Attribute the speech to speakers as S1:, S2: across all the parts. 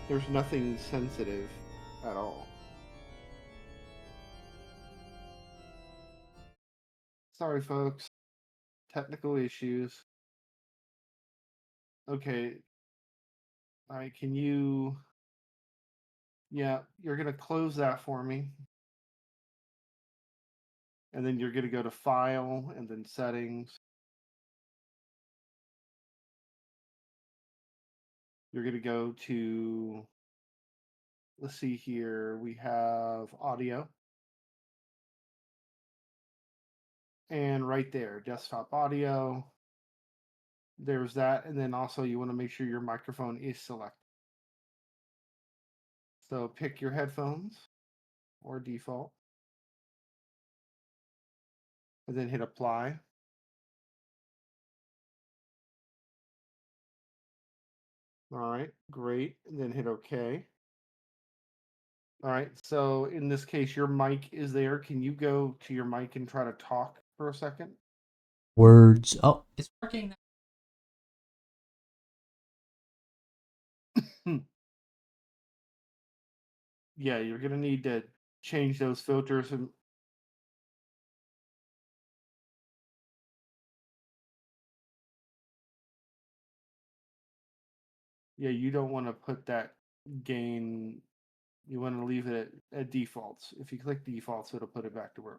S1: There's nothing sensitive at all. Sorry, folks. Technical issues. Okay. All right. Can you? Yeah, you're gonna close that for me, and then you're gonna go to File and then Settings. You're gonna go to. Let's see here. We have audio, and right there, desktop audio. There's that, and then also you want to make sure your microphone is selected. So pick your headphones or default, and then hit apply. All right, great. And then hit OK. All right, so in this case, your mic is there. Can you go to your mic and try to talk for a second?
S2: Words. Oh, it's working.
S1: Yeah, you're gonna need to change those filters and yeah, you don't want to put that gain. You want to leave it at defaults. If you click defaults, it'll put it back to where.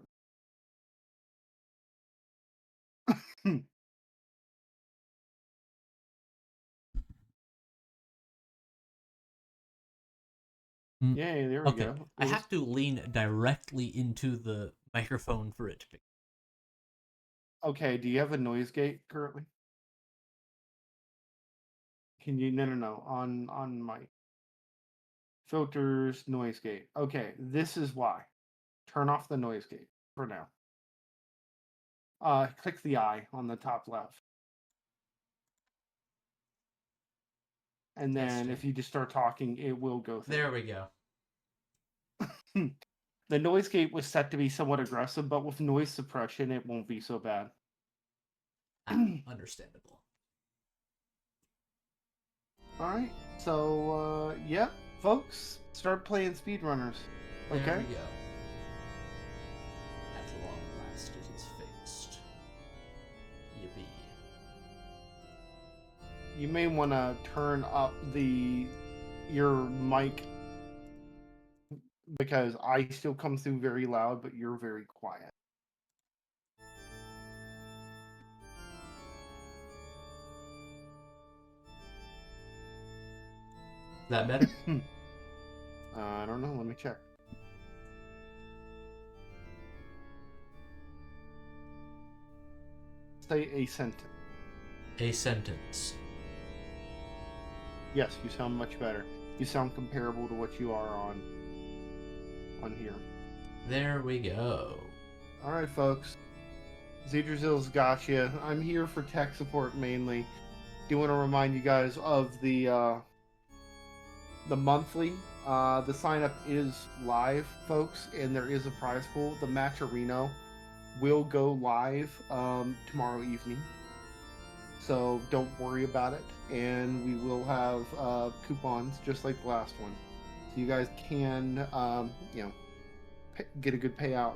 S2: Mm,
S1: Yay, there we
S2: okay,
S1: go.
S2: I
S1: It was
S2: have to lean directly into the microphone for it to pick.
S1: okay. Do you have a noise gate currently? Can you? No. On mic filters, noise gate. Okay, this is why. Turn off the noise gate for now. Click the eye on the top left, and then
S2: Testing.
S1: if you just start talking, it will go through.
S2: There we go.
S1: The noise gate was set to be somewhat aggressive, but with noise suppression, it won't be so bad.
S2: Ah, understandable.
S1: All right, so yeah, folks, start playing speedrunners.
S2: There
S1: Okay.
S2: we go. At long last, it is fixed. Yippee.
S1: You may want to turn up your mic because I still come through very loud, but you're very quiet.
S2: Is that better?
S1: I don't know. Let me check. Say a sentence.
S2: A sentence.
S1: Yes, you sound much better. You sound comparable to what you are on here.
S2: There we go.
S1: All right, folks. Zeadrasil's got you. I'm here for tech support mainly. Do want to remind you guys of the monthly. The sign up is live, folks, and there is a prize pool. The Matcherino will go live tomorrow evening, so don't worry about it. And we will have coupons just like the last one, so you guys can get a good payout.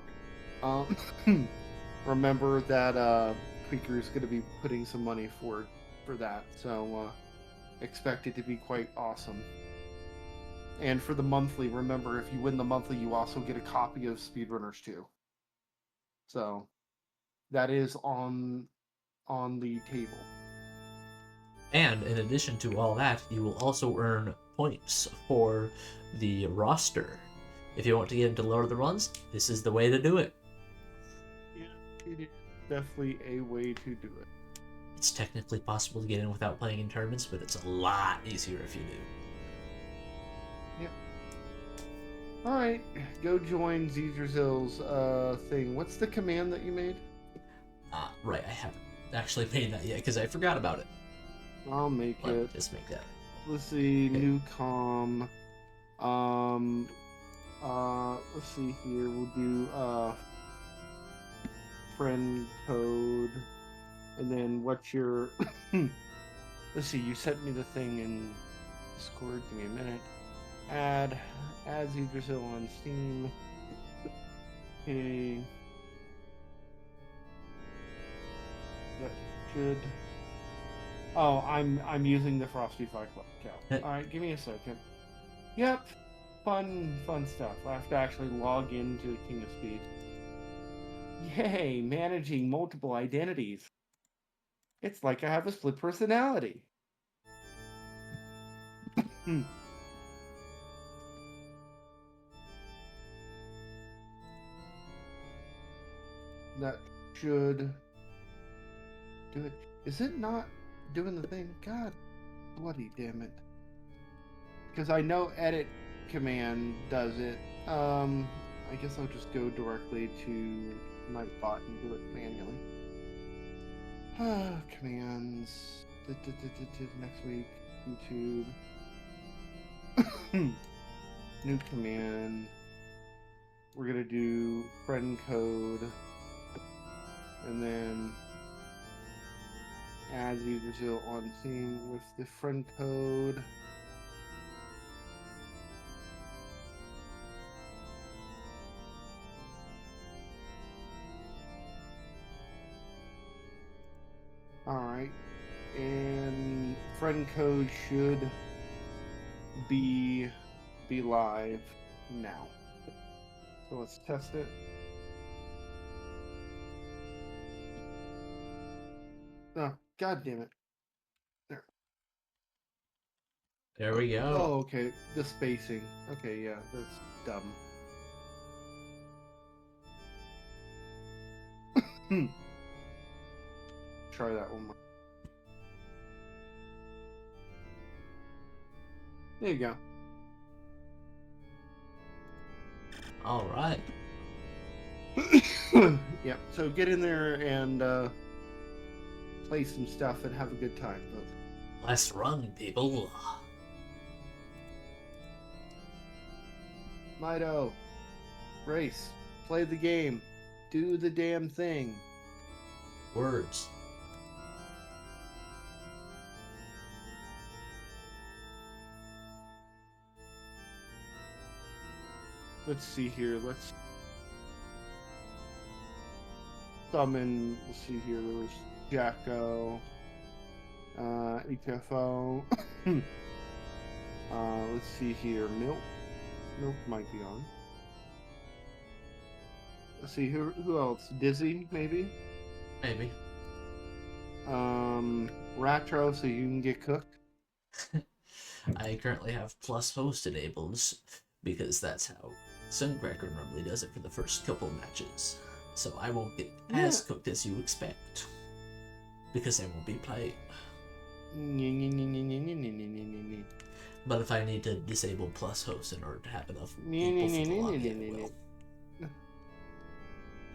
S1: Um, remember that Tweaker is going to be putting some money forward for that, so expect it to be quite awesome. And for the monthly, remember if you win the monthly, you also get a copy of Speedrunners 2. So that is on the table.
S2: And in addition to all that, you will also earn points for the roster. If you want to get into Lord of the Runs, this is the way to do it.
S1: Yeah, it is definitely a way to do it.
S2: It's technically possible to get in without playing in tournaments, but it's a lot easier if you do.
S1: Yep. All right, go join Zeadrasil's thing. What's the command that you made?
S2: Right, I haven't actually made that yet because I forgot about it.
S1: I'll make
S2: Let me
S1: it.
S2: just make that.
S1: Let's see,
S2: Okay.
S1: new com. Let's see here. We'll do friend code, and then what's your? Let's see. You sent me the thing in Discord. Give me a minute. Add Zeadrasil on Steam. Okay. That should. Oh, I'm using the Frosty Fight Club account. All right, give me a second. Yep, fun stuff. I have to actually log into King of Speed. Yay, managing multiple identities. It's like I have a split personality. That should do it. Is it not doing the thing? God bloody damn it. Because I know edit command does it. I guess I'll just go directly to Nightbot and do it manually. Commands. Next week, YouTube. New command. We're gonna do friend code, and then add Zeadrasil on theme with the friend code. Alright, and friend code should be live now. So let's test it. Oh, god damn it. There.
S2: There we go.
S1: Oh, okay. The spacing. Okay, yeah, that's dumb. Try that one more. There you go.
S2: All right.
S1: Yep. So get in there and play some stuff and have a good time, folks.
S2: Let's run, people.
S1: Mido, race, play the game, do the damn thing.
S2: Words.
S1: Let's see here. Let's summon. Let's see here. There was Jacko, EPFO. Let's see here. Milk. Milk might be on. Let's see who else. Dizzy maybe.
S2: Maybe.
S1: Ratro, so you can get cooked.
S2: I currently have plus host enabled because that's how Suncracker normally does it for the first couple matches. So I won't get as cooked as you expect because I won't be playing. But if I need to disable plus host in order to have enough people for the login, I will.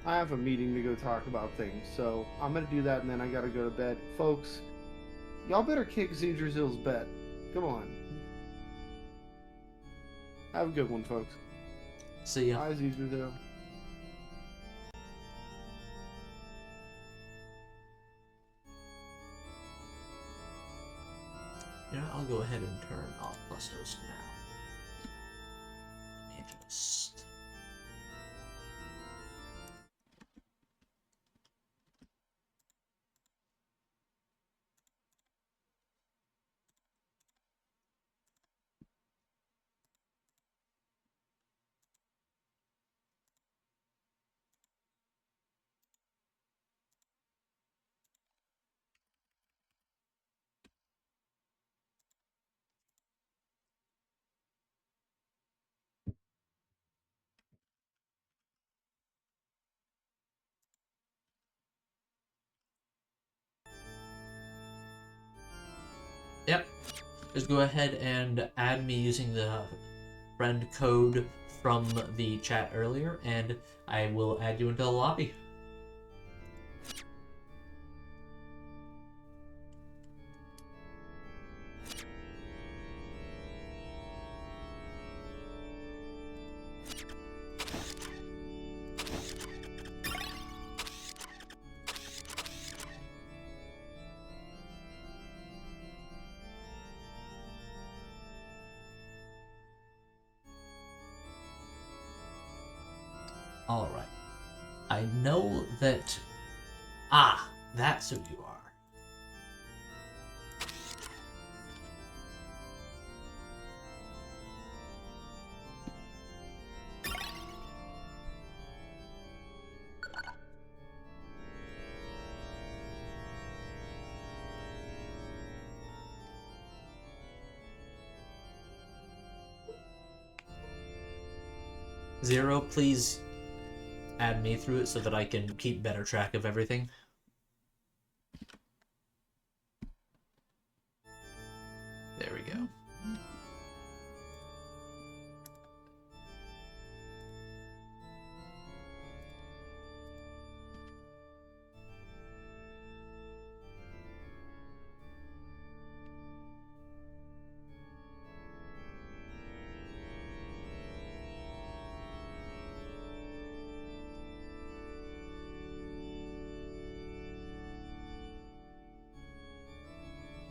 S1: I have a meeting to go talk about things, so I'm gonna do that and then I gotta go to bed. Folks, y'all better kick Zeadrasil's butt. Come on. Have a good one, folks.
S2: See ya.
S1: Bye, Zeadrasil.
S2: You know, I'll go ahead and turn off plus host now. Let me just... Yep. Just go ahead and add me using the friend code from the chat earlier, and I will add you into the lobby. Alright. I know that... Ah! That's who you are. Zero, please add me through it so that I can keep better track of everything. There we go.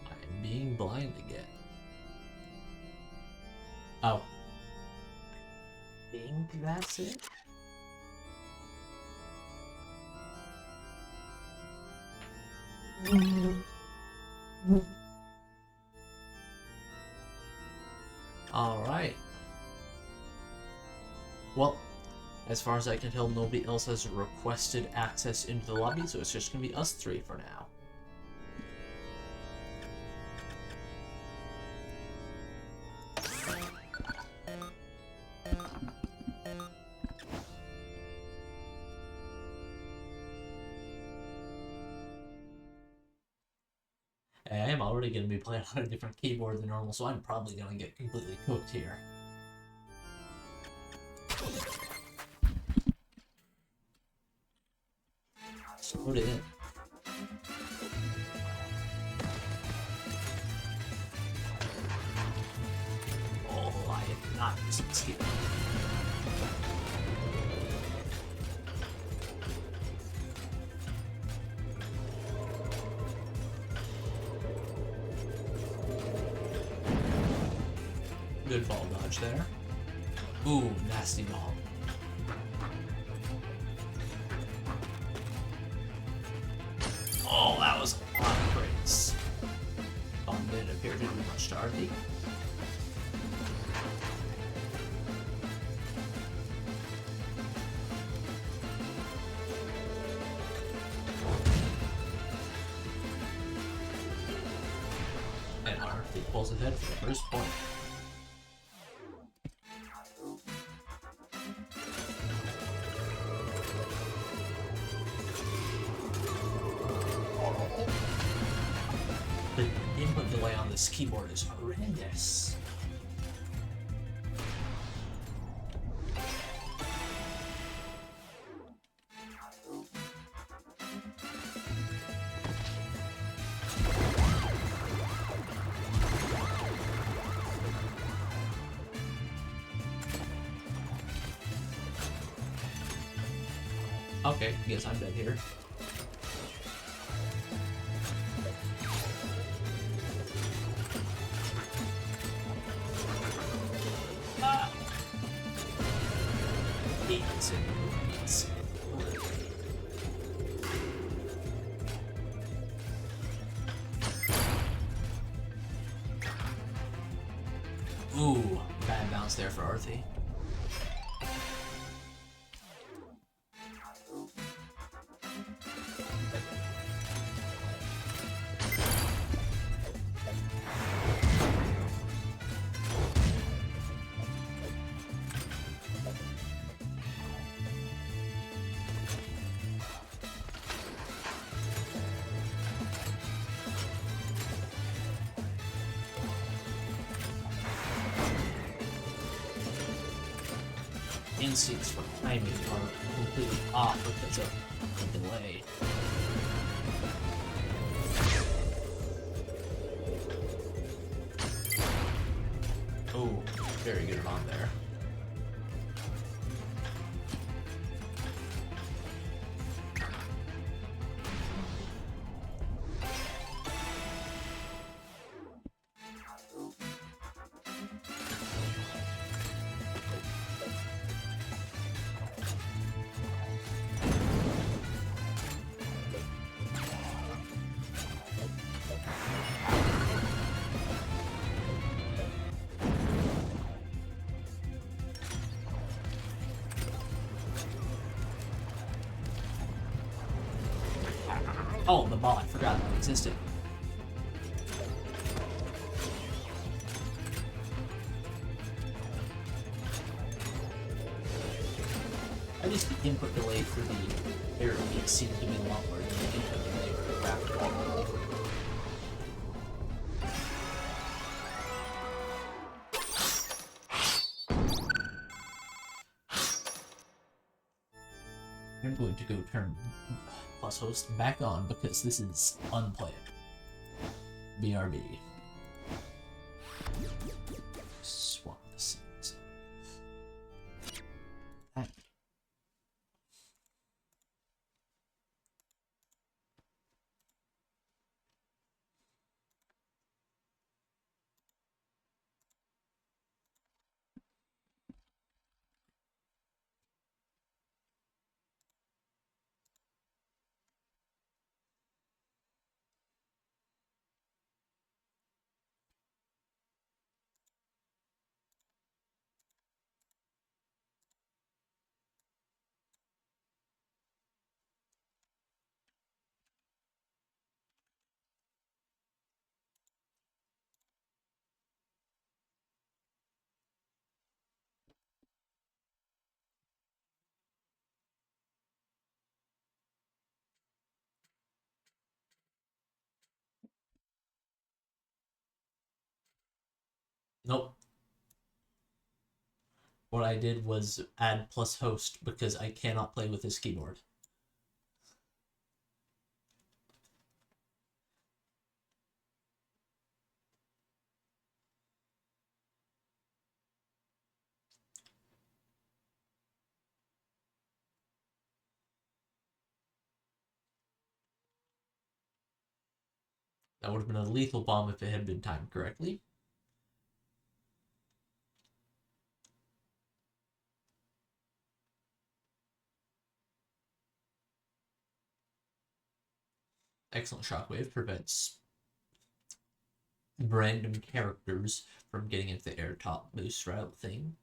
S2: I'm being blind again. Oh. I think that's it? Alright. Well, as far as I can tell, nobody else has requested access into the lobby, so it's just gonna be us three for now. I am already going to be playing on a different keyboard than normal, so I'm probably going to get completely cooked here. Load it in. Oh, I am not using skill. Good ball dodge there. Ooh, nasty ball. Oh, that was a lot of praise. Didn't appear to do much to Arthi. And Arthi pulls ahead for the first point. The input delay on this keyboard is horrendous. Okay, guess I'm dead here. Ooh, bad bounce there for Arthi. Instincts for timing are completely off because of the delay. Oh, very good on there. Oh, the ball, I forgot that existed. I guess the input delay for the air beats seemed to be longer than the input delay for the rapid ball. I'm going to go turn plus host back on because this is unplayable. BRB. Swap the scenes. Nope. What I did was add plus host because I cannot play with this keyboard. That would have been a lethal bomb if it had been timed correctly. Excellent shockwave prevents random characters from getting into the air top boost route thing.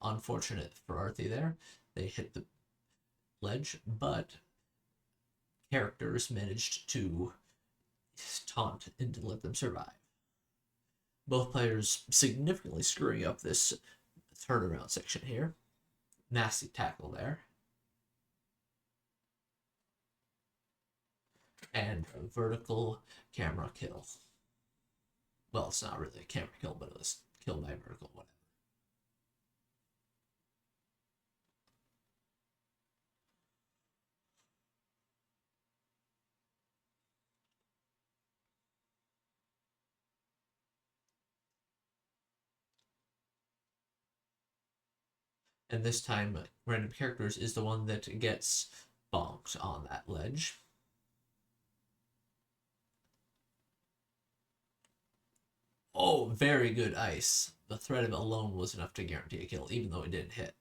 S2: Unfortunate for Arthi there. They hit the ledge, but characters managed to taunt and to let them survive. Both players significantly screwing up this turnaround section here. Nasty tackle there. And a vertical camera kill. Well, it's not really a camera kill, but it was kill by vertical, whatever. And this time, random characters is the one that gets bonked on that ledge. Oh, very good ice. The threat of it alone was enough to guarantee a kill, even though it didn't hit.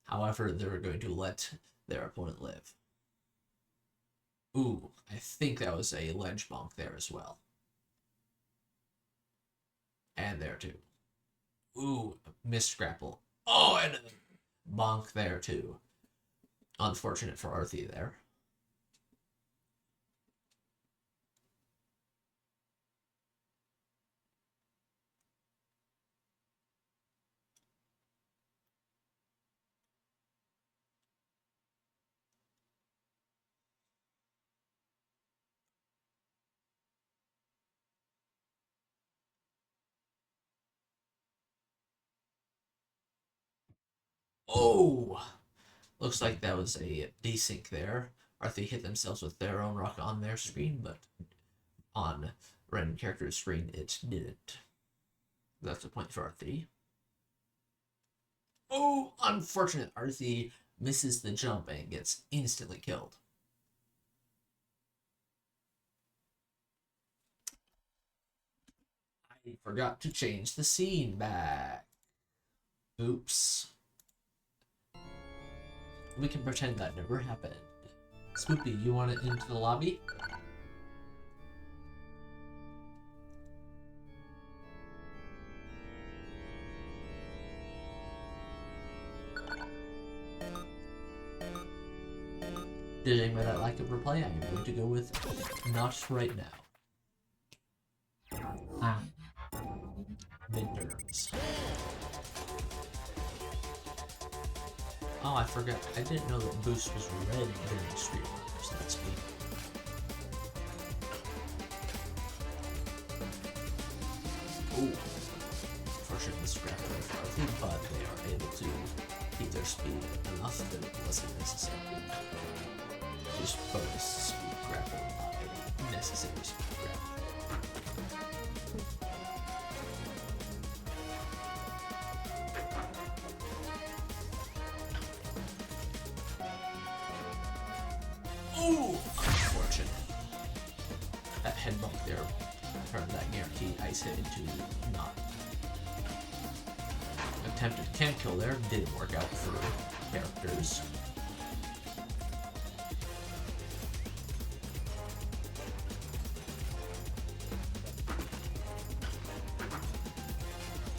S2: However, they were going to let their opponent live. Ooh, I think that was a ledge bonk there as well. And there too. Ooh, missed grapple. Oh, and a bonk there too. Unfortunate for Arthi there. Oh! Looks like that was a desync there. Arthi hit themselves with their own rock on their screen, but on random character's screen it didn't. That's a point for Arthi. Oh, unfortunate. Arthi misses the jump and gets instantly killed. I forgot to change the scene back. Oops. We can pretend that never happened. Spoopy, you want it into the lobby? Judging by that lack of reply, I am going to go with not right now. Midterms. Oh, I forgot. I didn't know that boost was red during stream, so that's me. Ooh. Unfortunately, scrap it for Arthur, but they are able to keep their speed enough that it wasn't necessary. Just bonus speed grapple, not a necessary speed grapple. Ooh! Unfortunate. That head bump there turned that guaranteed ice hit into not. Attempted can kill there, didn't work out for characters.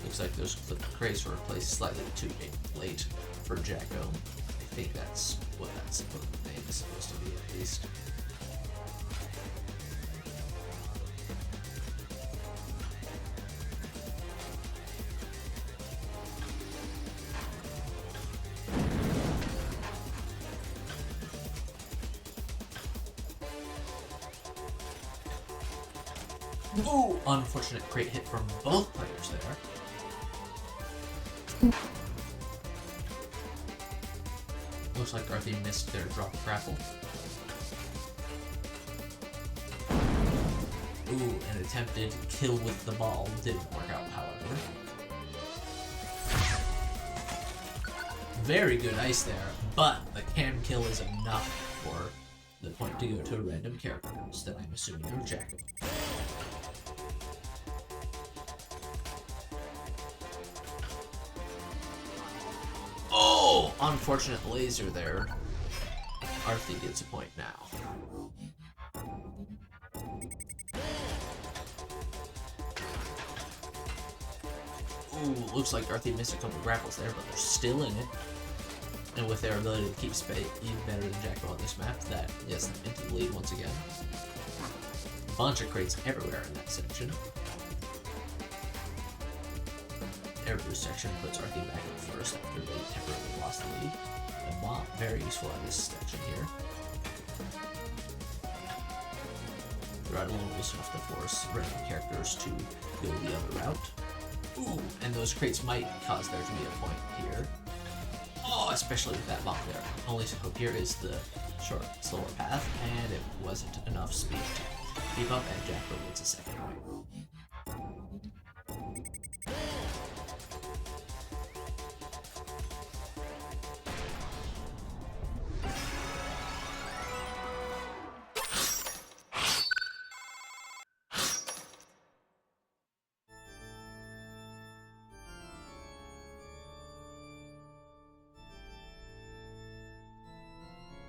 S2: Looks like those crates were replaced slightly too late for Jacko. I think that's what that name is supposed to be, at least. Ooh! Unfortunate crate hit from both players there. Looks like Arthur missed their drop grapple. Ooh, an attempted kill with the ball didn't work out, however. Very good ice there, but the cam kill is enough for the point to go to a random character that I'm assuming are Jacko. Oh! Unfortunate laser there. Arthur gets a point now. Ooh, looks like Arthur missed a couple grapples there, but they're still in it. And with their ability to keep speed even better than Jacko on this map, that gets them into the lead once again. A bunch of crates everywhere in that section. Air boost section puts Arthur back in first after they temporarily lost the lead. And bomb, very useful in this section here. Threat alone was enough to force random characters to go the other route. Ooh, and those crates might cause there to be a point here. Oh, especially with that bump there. Only hope here is the short, slower path, and it wasn't enough speed to keep up, and Jacko wins a second point.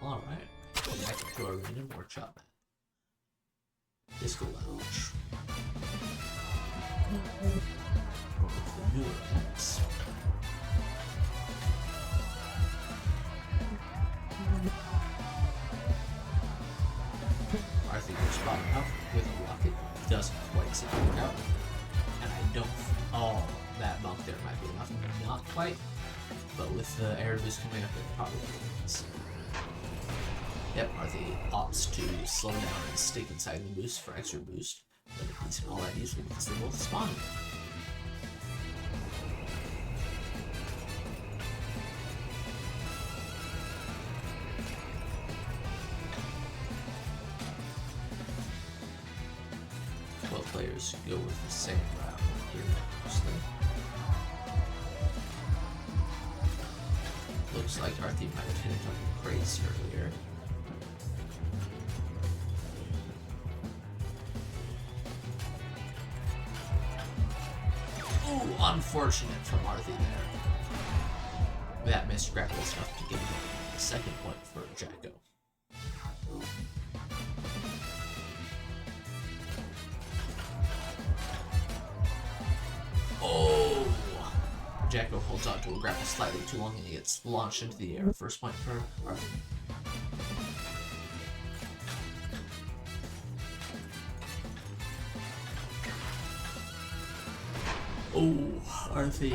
S2: Alright, back to our random workshop map. Disco Lounge. The newer maps. Arthur goes bottom up with a rocket. Doesn't quite seem to work out. And I don't. Oh, that bump there might be enough. Not quite. But with the air boost coming up, it probably is. Yep, Arthur opts to slow down and stick inside the boost for extra boost, but he's all that useful because they both spawn. Both players go with the same route here, mostly. Looks like Arthur might have hit a couple crates earlier. Unfortunate from Arthur there. That missed grapple is enough to give him the second point for Jacko. Jacko holds on to a grapple slightly too long and he gets launched into the air. First point for Arthur. Oh, Arthur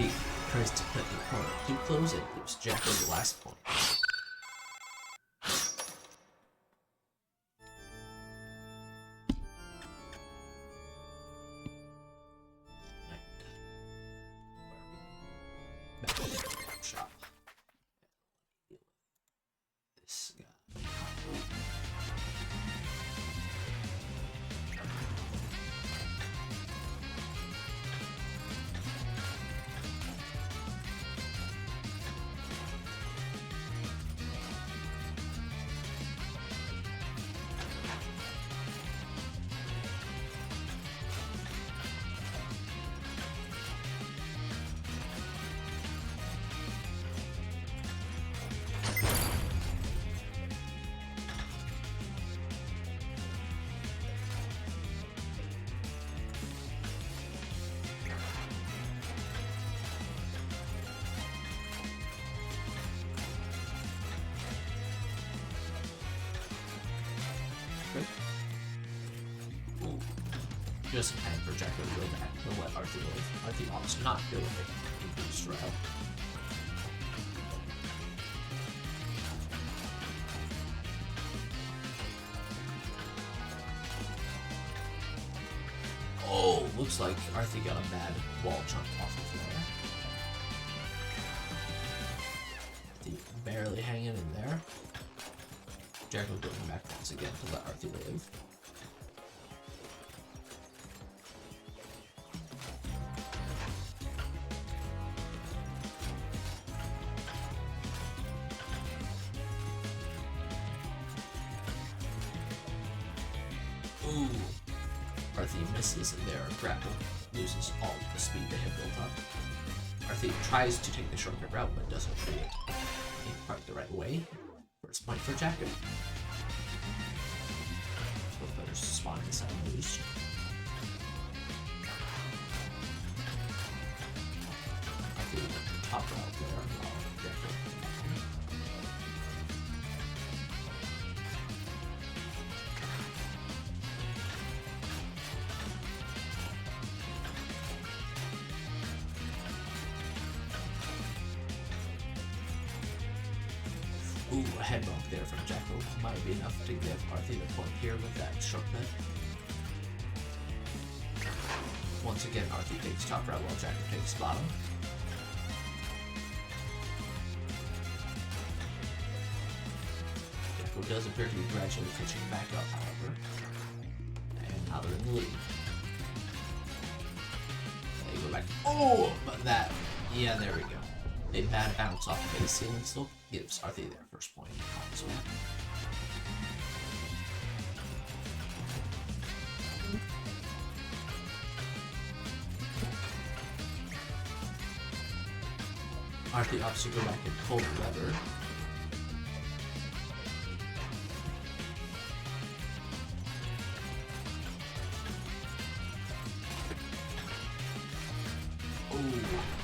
S2: tries to put the corner too close and gives Jacko the last point. Shop. This guy. Just in time for Jacko to go back and let Arthur live. Arthur opts not to go with it in boost route. Oh, looks like Arthur got a bad wall jump off of there. Arthur barely hanging in there. Jacko going back once again to let Arthur live. Ooh. Arthur misses and there. Grapple loses all of the speed they have built up. Arthur tries to take the shortcut route but doesn't do it in quite the right way. First point for Jacko. Both players spawn inside boost. Arthur went the top route there while Jacko. Ooh, a head bump there from Jacko might be enough to give Arthur the point here with that shortcut. Once again, Arthur takes top route while Jacko takes bottom. Jacko does appear to be gradually catching back up, however. And now they're in the lead. They go back. Oh, but that, yeah, there we go. A bad bounce off the base ceiling still gives Arthur their first point. So, Arthur opts to go back and pull the lever.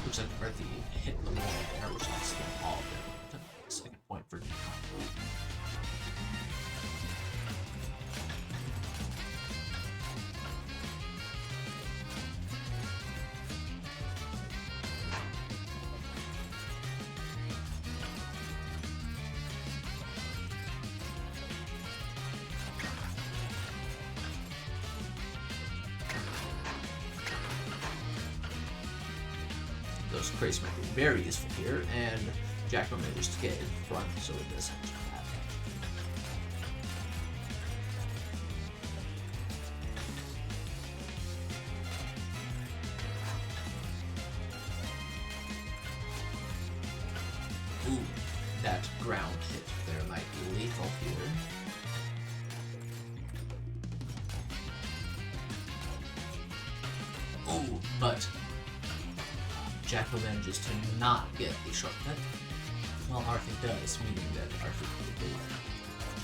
S2: Looks like Arthur hit the wall there, which is the all of it. Second point for those crates might be very useful here, and Jacko managed to get in front, so it does have to happen. Ooh, that ground hit there might be lethal here. Ooh, but Jacko manages to not get the shortcut, while Arthur does, meaning that Arthur probably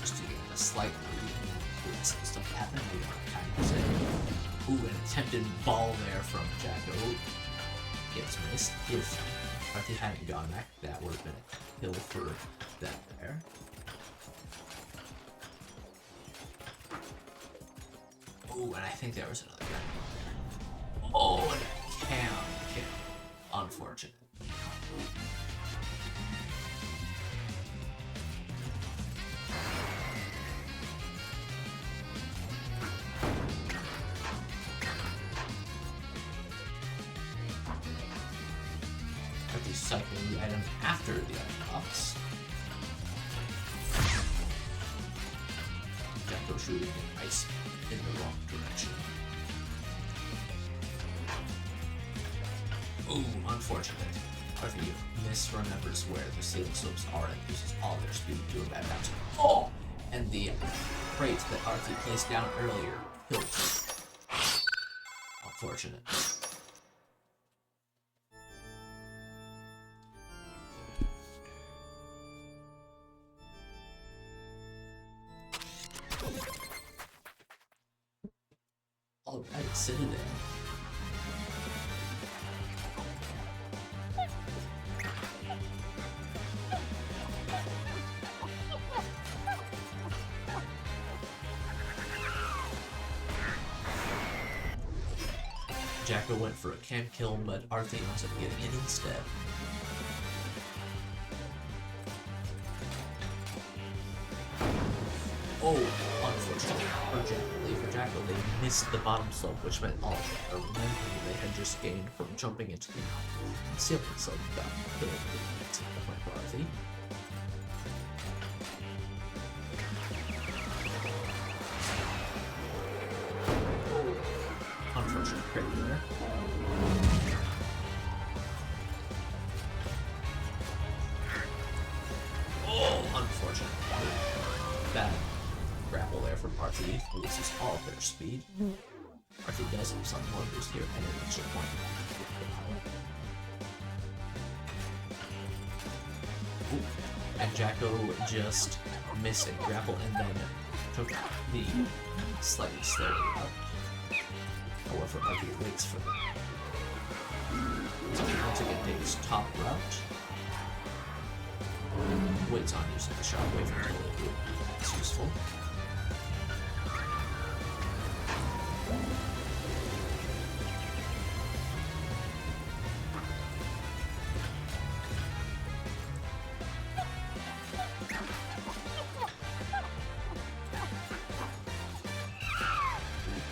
S2: just to get a slight lead and stuff happen. We don't kind of say. Ooh, an attempted ball there from Jacko. Gets missed. If If he hadn't gone back, that would have been a kill for them there. Oh, and I think there was another guy there. Oh, and a cam kill. Unfortunate. Cycling the item after the item box. Jacko shooting ice in the wrong direction. Ooh, unfortunate. Arthur misremembers where the ceiling slopes are and uses all their speed to a bad bounce. Oh! And the crate that Arthur placed down earlier killed him. Unfortunate. Alright, Citadel. Jacko went for a camp kill, but Arthur ends up getting it instead. Oh, unfortunately for Jacko, they missed the bottom slope, which meant all the momentum they had just gained from jumping into the ceiling slope got killed at the point for Arthur. Unfortunate crit there. Oh, unfortunate. Bad grapple there from Arthur, loses all of their speed. Arthur does have some more boost here and an extra point. Ooh. And Jacko just missed a grapple and then took the slightly slower route. However, Arthur waits for them. So once again takes top route. Waits on using the shockwave until it's useful.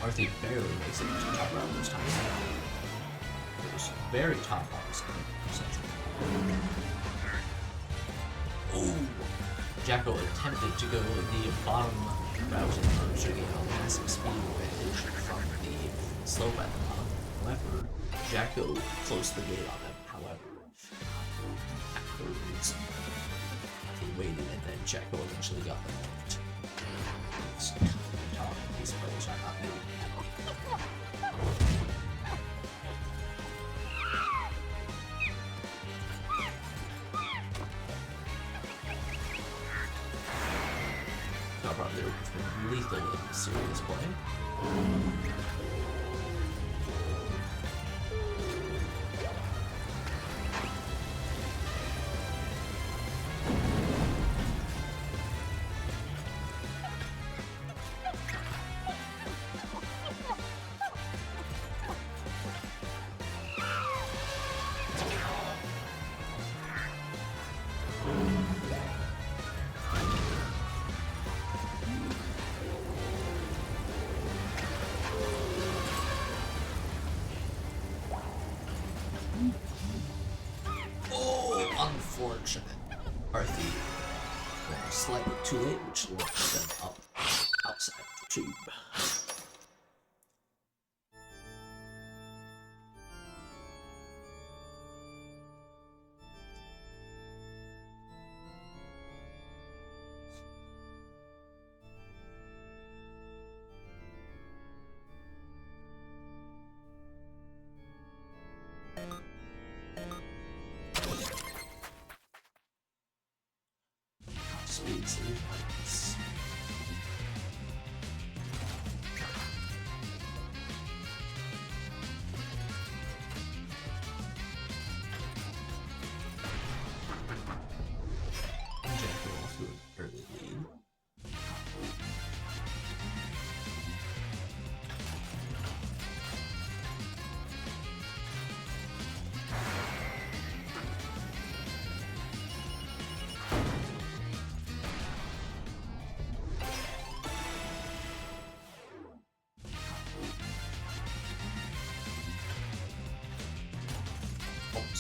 S2: Arthur barely makes it into the top round this time. It was very top opposite section. Oh! Jacko attempted to go the bottom route in order to gain a massive speed advantage from the slope at the bottom. However, Jacko closed the gate on them. However, afterwards, he waited and then Jacko eventually got the point. These players are not moving. No problem, there has been lethal in serious play. Unfortunate. Arthur went slightly too late, which launched them up outside the tube. Speed sleep.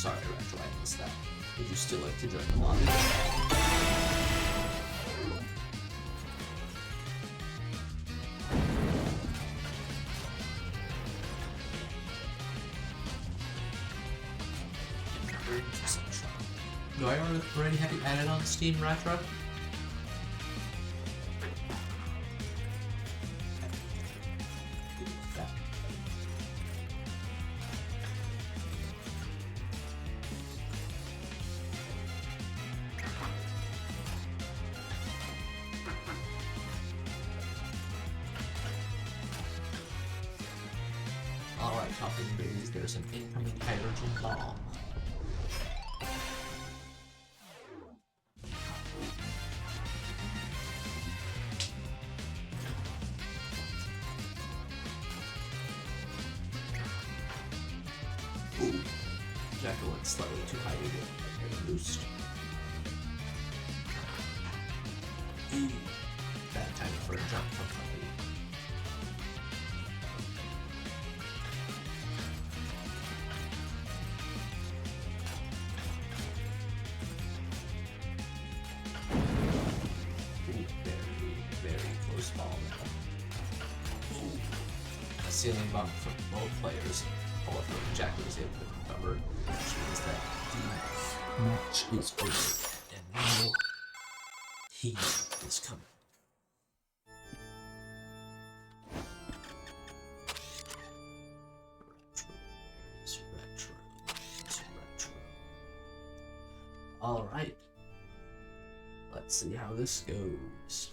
S2: sorry, Retro, I missed that. Would you still like to join the lobby? Do I already have you added on Steam, Retro? Alright, Topping Breeze, there's an incoming hydrogen bomb. Ooh, Jackal went slightly too high to get a boost. Ooh, bad time for a jump from somebody. Ceiling bump from both players, however, Jack was able to recover, which means that the match is over, and now he is coming. Retro. Alright. Let's see how this goes.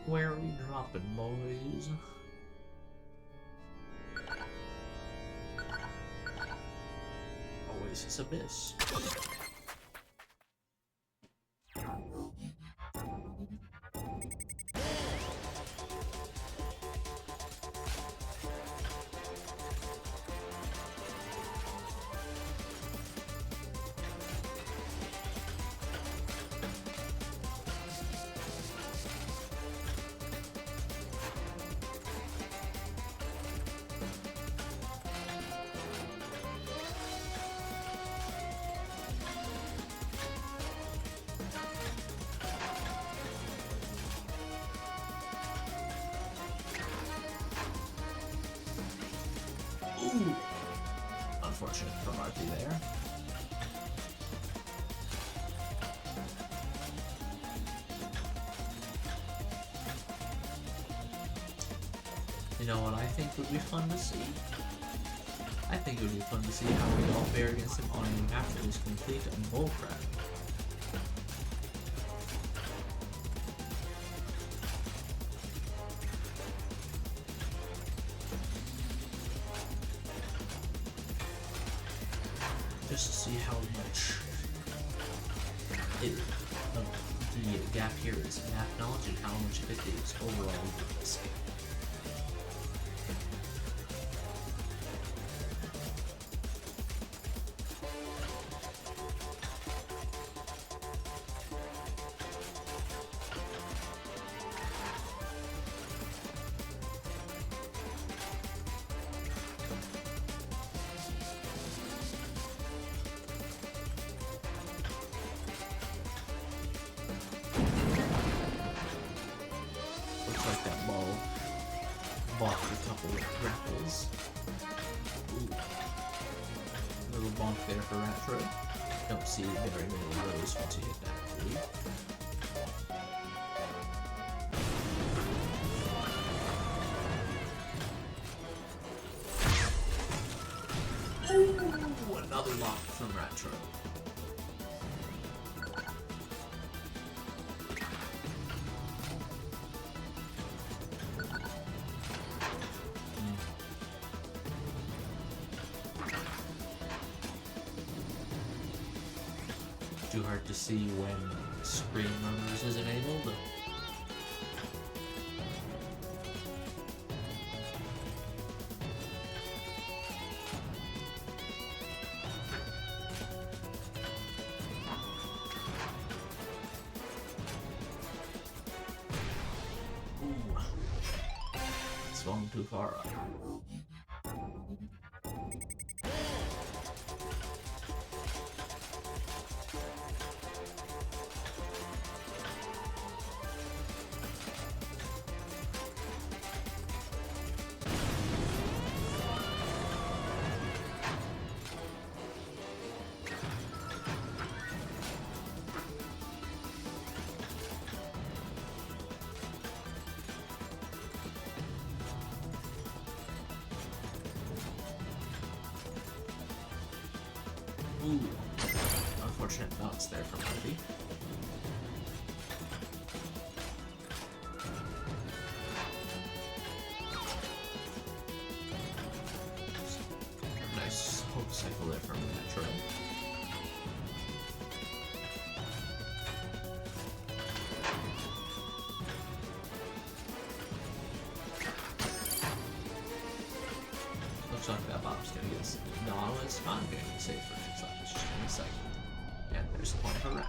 S2: Where are we dropping, boys? Oasis Abyss. Ooh! Unfortunate for Marthy there. You know what I think would be fun to see? I think it would be fun to see how we all fare against him on a map that is complete and bullcrap. Just to see how much the gap here is in map knowledge and how much of it is overall in this game. Bought a couple of grapples. Ooh. Little bonk there for Retro. Don't see very many of those once you hit that 3. Ooh, another lock from Retro. Too hard to see when screen murmurs is enabled. Ooh. Swung too far up. Ooh. Unfortunate bounce there from Harvey. Nice hook cycle there from Metro. Looks like that Bob's gonna get some. No, it's not going to save for his life. It's just in a second. And there's the point for Retro.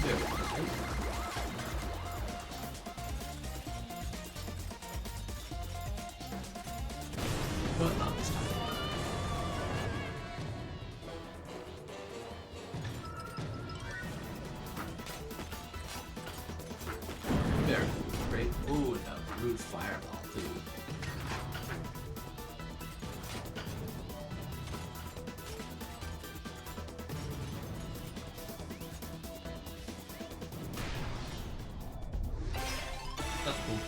S2: There we go. But not this time. Very great. Ooh, and a rude fireball too. That's cool.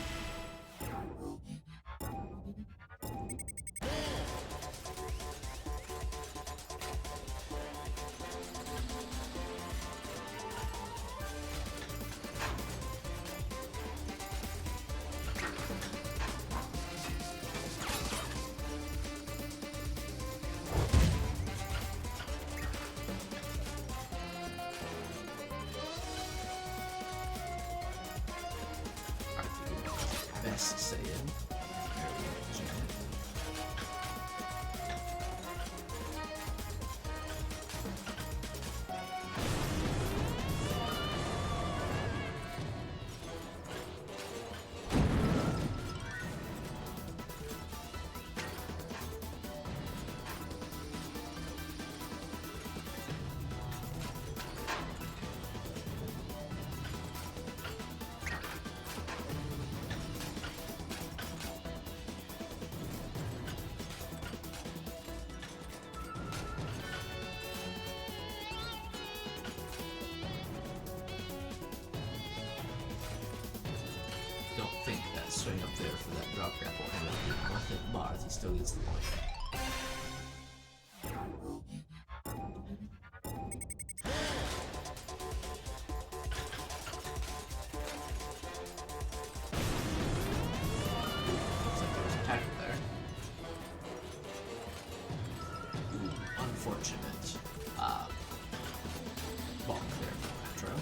S2: Best Saiyan. Don't think that swing up there for that drop grapple will be worth it, but he still gets the point. Looks like there was a tackle there. Ooh, unfortunate. Bonk there from Metro.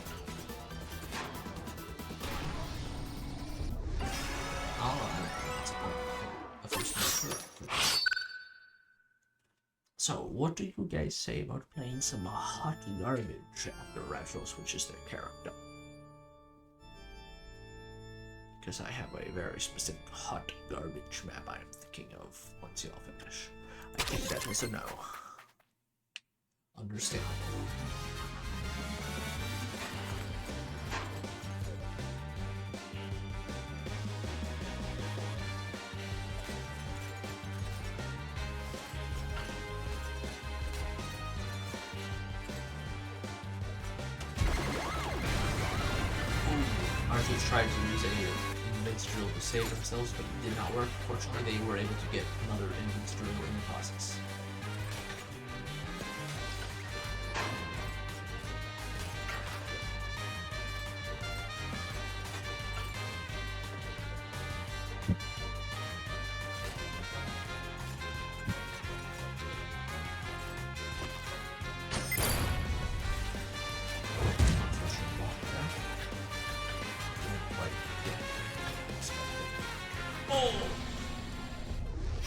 S2: So, what do you guys say about playing some hot garbage after Retro switches their character? Because I have a very specific hot garbage map I am thinking of once you all finish. I think that is a no. Understandable. Arthur tried to use a invis drill to save themselves, but it did not work. Fortunately, they were able to get another invis drill in the process.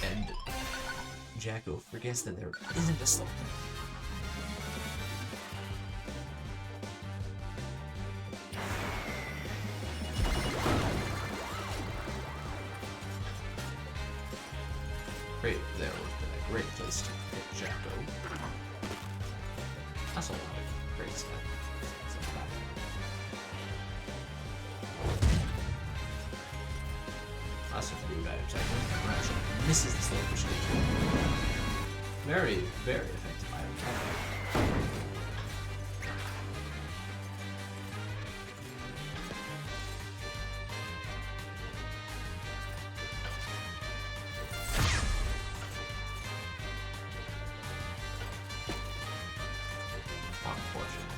S2: And Jacko forgets that there isn't a slope. Great, there would have been a great place to hit Jacko. That's a lot of great stuff. That's a pretty bad attack. Actually misses the slope, which gets very, very effective item attack. Unfortunate.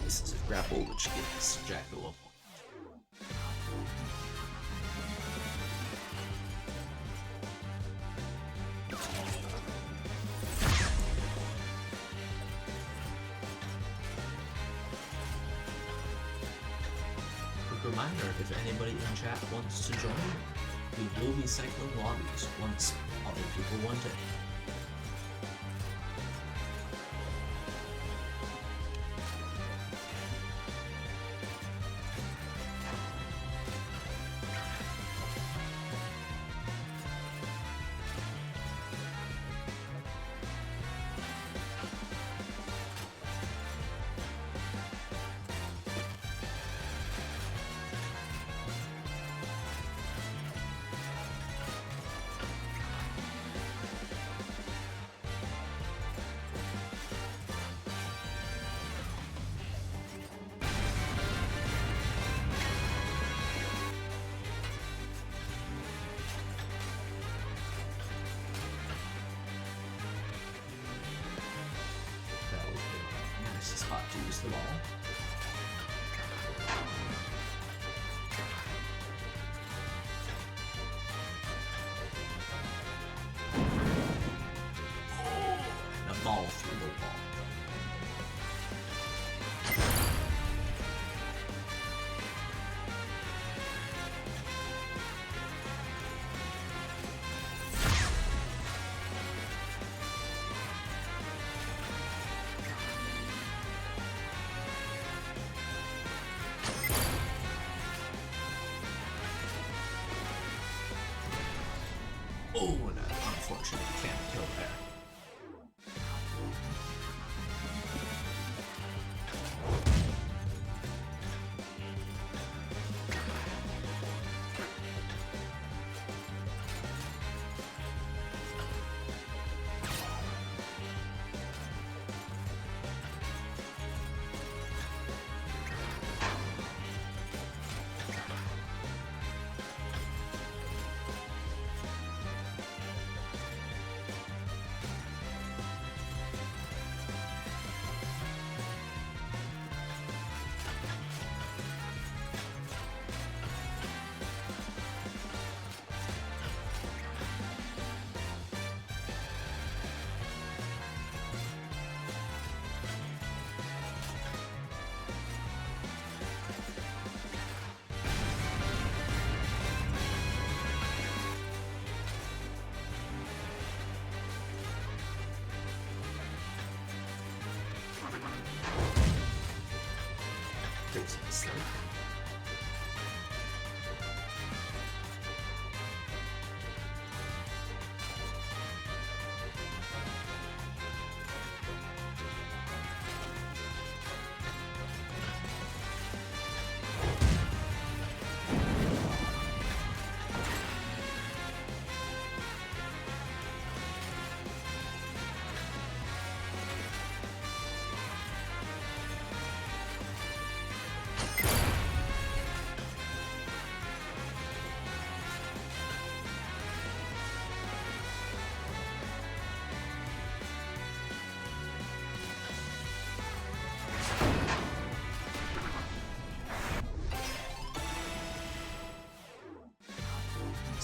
S2: This is a grapple, which gives Jacko a point. Quick reminder, if anybody in chat wants to join, we will be cycling lobbies once other people want it. Spot to use the ball. Oh, and an unfortunate camp kill there. Seriously.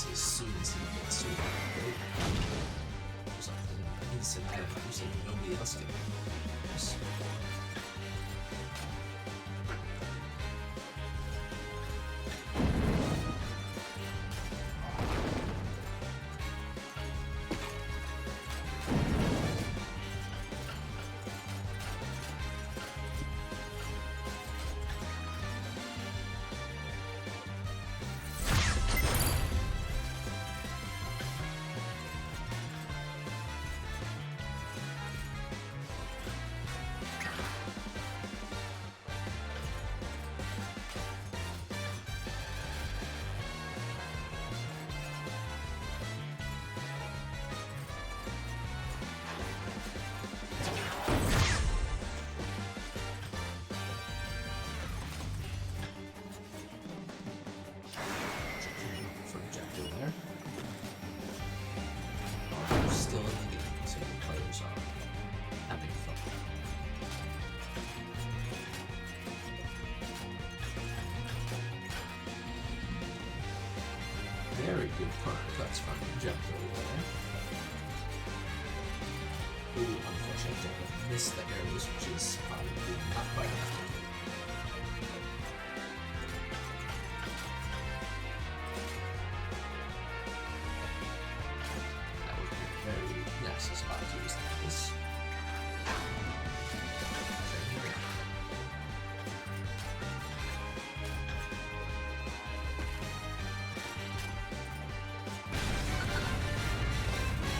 S2: As soon as he gets to the boat, there's an instant damage that nobody else can use. Still in the game, so the players are having fun. Very good corner cuts from Jacko there. Ooh, unfortunately, Jacko missed the arrows, which is probably not quite enough to kill. Nasty spot to use like this.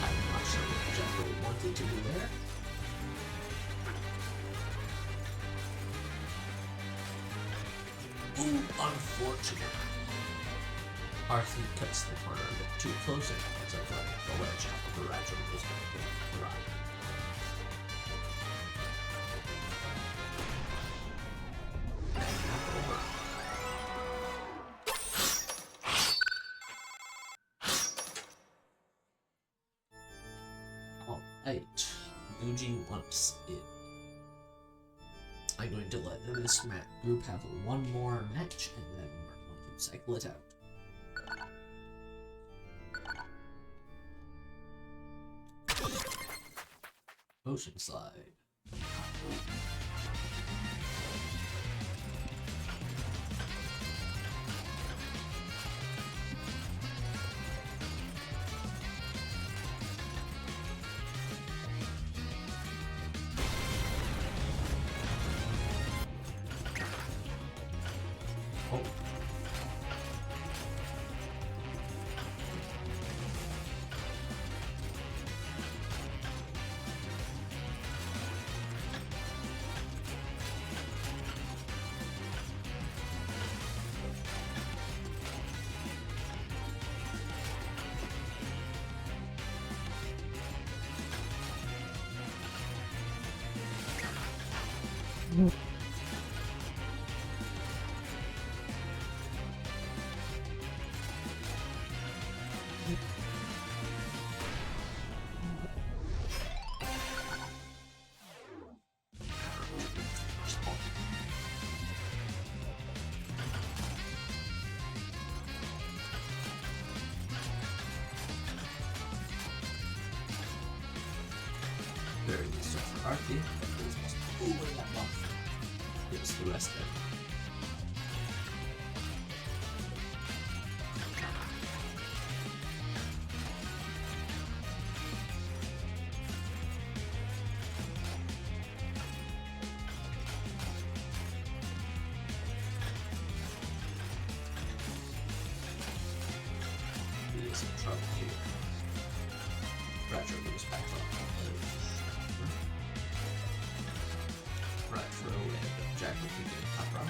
S2: I'm not sure what Jacko wanted to do there. Ooh, unfortunate. Arthur cuts the corner a bit too close and ends up letting the ledge out of the Rajo was going to get the ride. Alright, Guji wants it. I'm going to let this group have one more match and then we're going to cycle it out. Ocean slide. Very good stuff for Archie. Ooh, what that buff? Gives the rest there. He is in trouble here. Retro goes back on. Retro and Jack will be getting top row.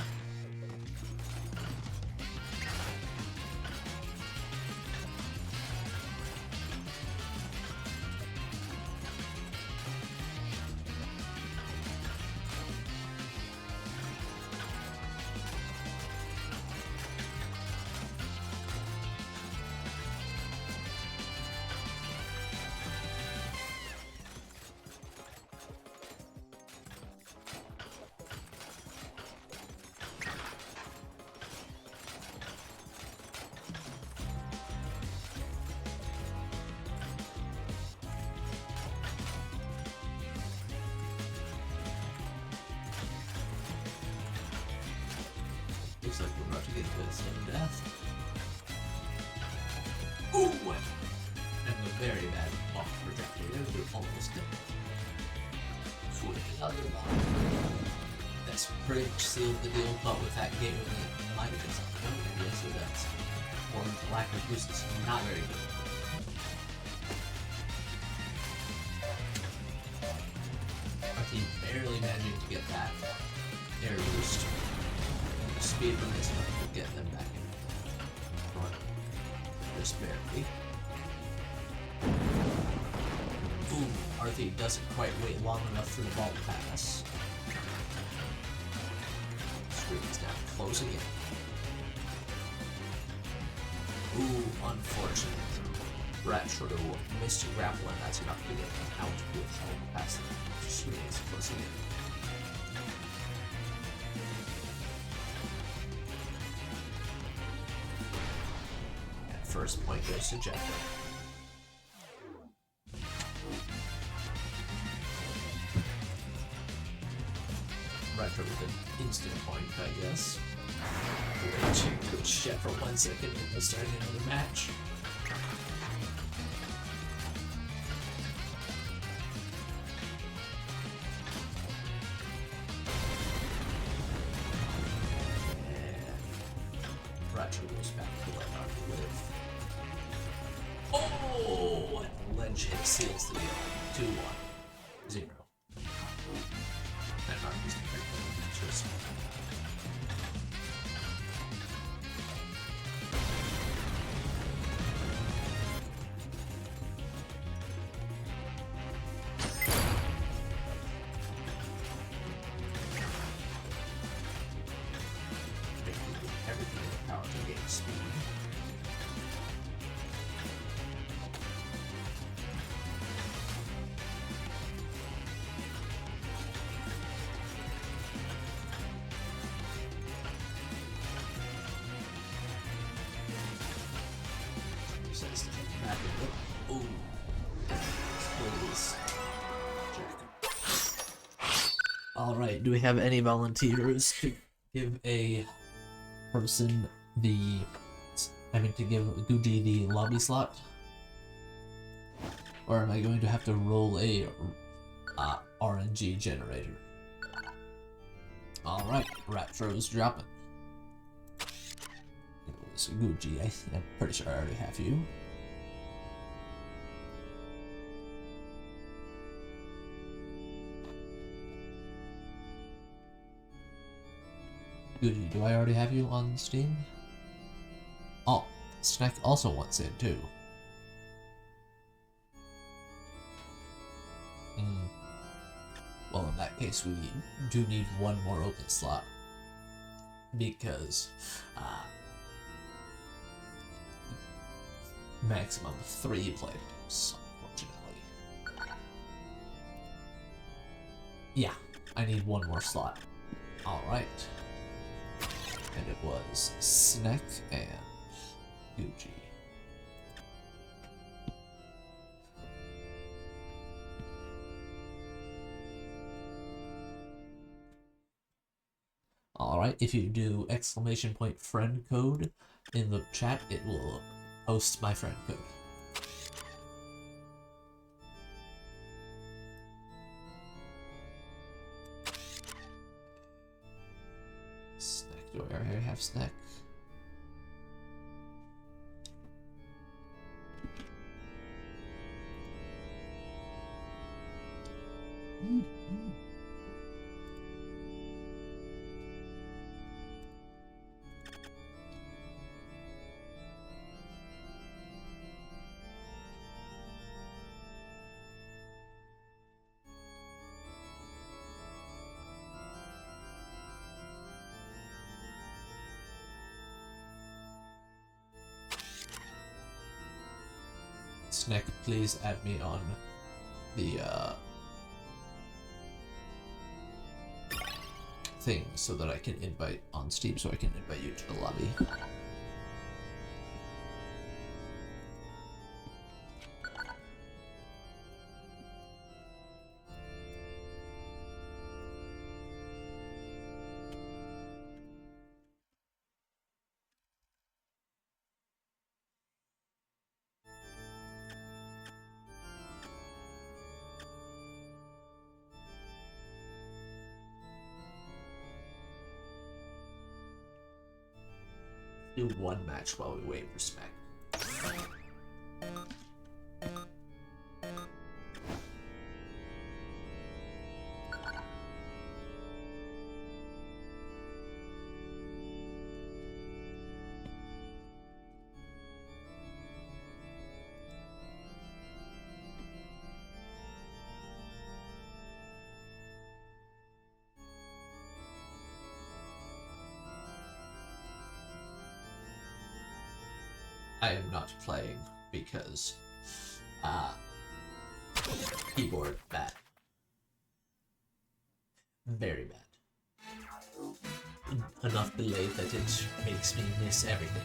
S2: Looks like we're about to get to sudden death. Ooh! And a very bad block projector. They're almost dead. With another one. That's pretty much sealed the deal, but with that game, it might have been something. Yes, so that's one lack of use is not very good. Our team barely managing to get that air boost. The speed from this one will get them back in front. Just barely. Ooh, Arthie doesn't quite wait long enough for the ball to pass. Screens down close again. Ooh, unfortunate. Retro missed a grapple, and that's enough to get him out with the pass. Screens close again. First point goes to Jeff. Retro with an instant point, I guess. Waiting to Jeff for 1 second and we're starting another match. And Retro goes back to let Arthur live. Oh! And ledge hit seals the deal. 2-1. 0. And Arthur's the third one. Cheers. Everything in the power to gain speed. Says to take back a bit. Ooh. Please. Alright, do we have any volunteers to give a person to give Guji the lobby slot? Or am I going to have to roll a RNG generator? Alright, Retro's dropping. So Guji, I'm pretty sure I already have you. Guji, do I already have you on Steam? Oh, Snack also wants in too. Well, in that case, we do need one more open slot because maximum 3 players, unfortunately. Yeah, I need one more slot. Alright. And it was Snack and Gucci. Alright, if you do !friend code in the chat, it will post my friend code. Snack, do I already have snack? Snack, please add me on the thing so that I can invite on Steam, so I can invite you to the lobby. Do one match while we wait for Smack. I am not playing because keyboard bad. Very bad. Enough delay that it makes me miss everything.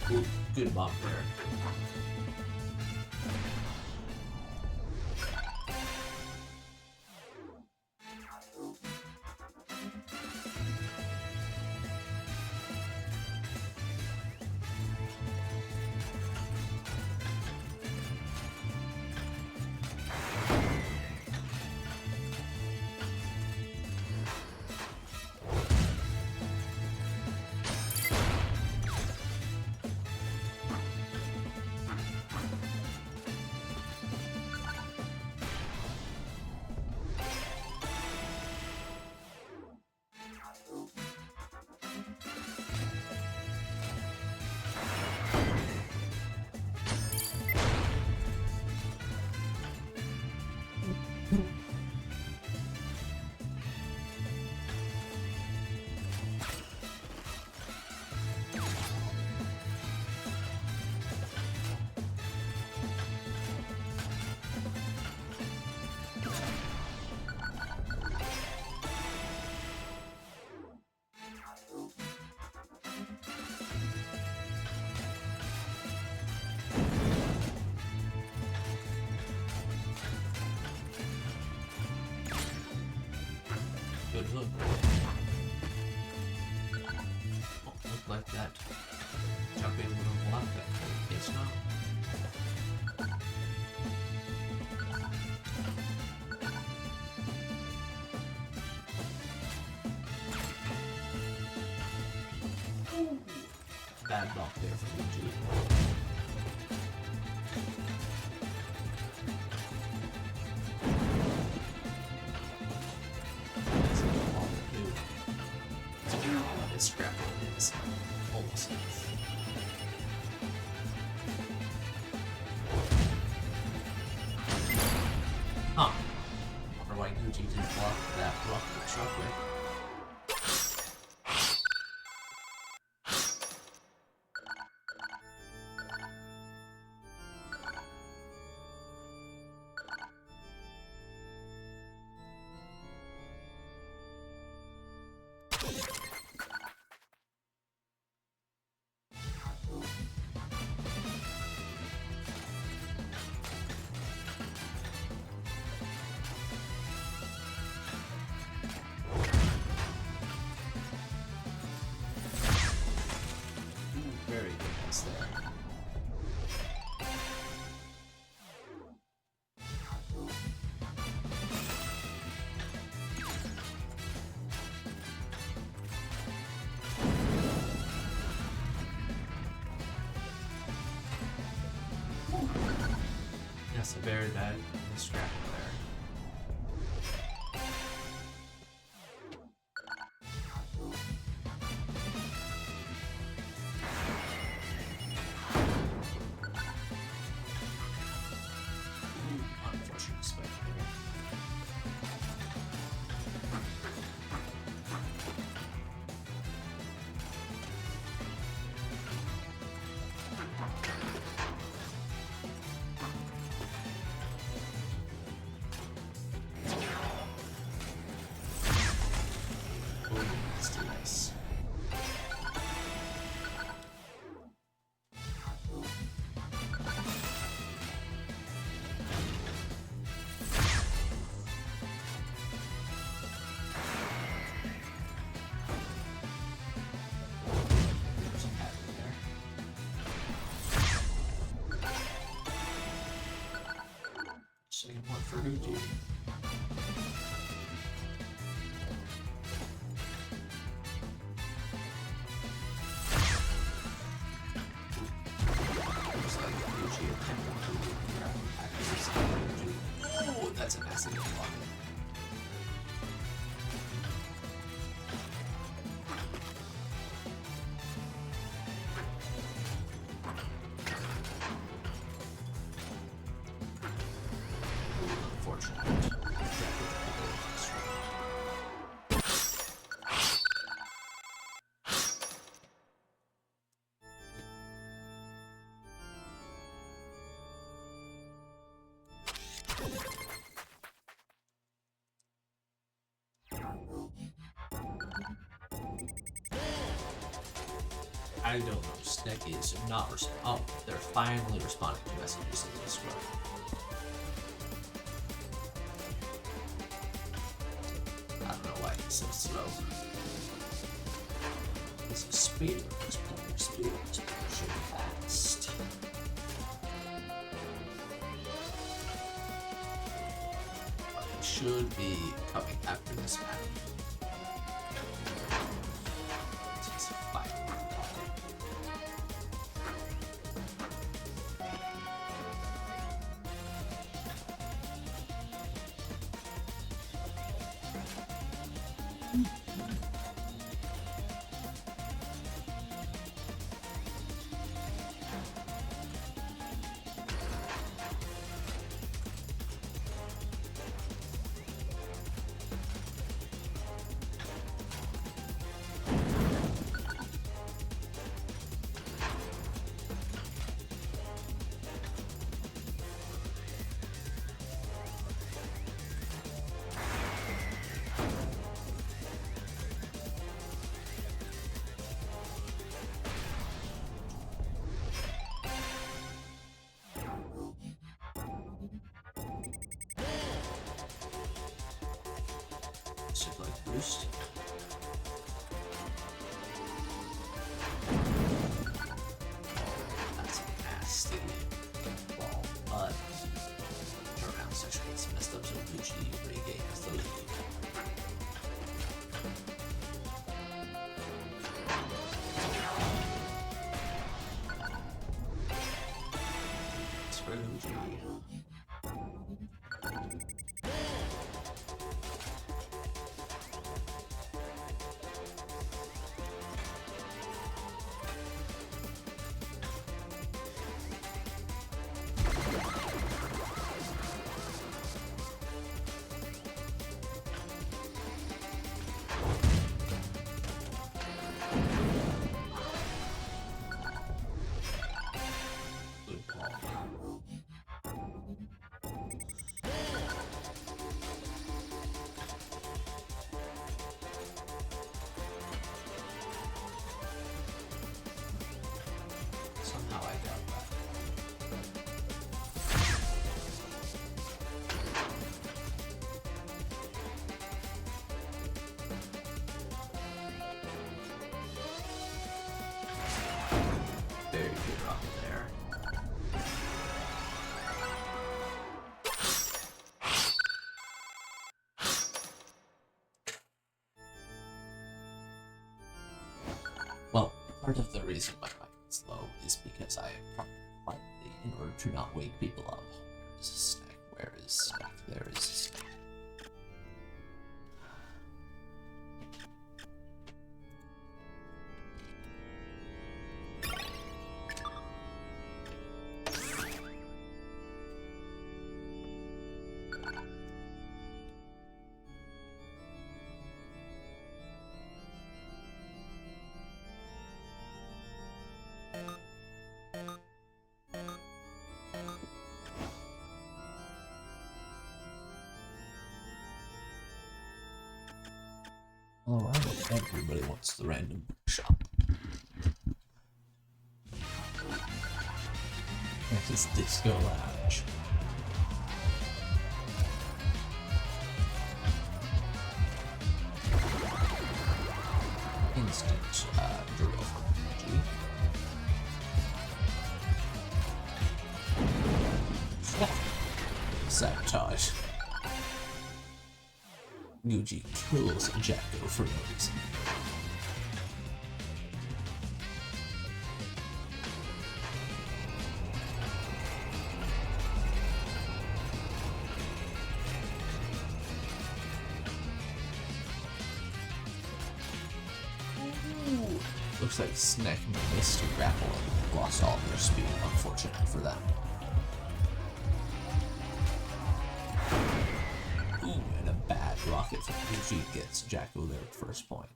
S2: Ooh, good bomb there. Good look. Oh, look like that. Jumping would have blocked that. It's not. bad block there for Luigi. This grapple is almost enough. Huh. Wonder why Gucci didn't block that block with shockwave. Very good pass there. That's a very bad scrap there. Unfortunate spike there. Oh, that's too nice. There's a pattern there. Second one for Luigi. Looks like Luigi attempted to grab accuracy on Luigi. Oh, that's a massive block. Unfortunate. I don't know. Snack is not responding. Oh, they're finally responding to messages in this scrub. I don't know why it's so slow. This is speed. This player speed is pushing fast. But it should be coming after this map. This is fine. Should like boost. That's nasty. Ball, but turnaround section gets messed up, so Gucci regains the lead. for Luigi. Somehow I got that. Very good rocket there. Well, part of the reason my mic is low is because I probably in order to not wake people up. There's a snack. Where is snack? There is a snack. Alright, everybody wants the random shop. That is Disco Lounge. Instant drill for energy. Sabotage. Yuji kills Jacko for no reason. Ooh. Looks like Snack missed to grapple and lost all of their speed, unfortunate for them. Rocket from Yuji gets Jacko their first point.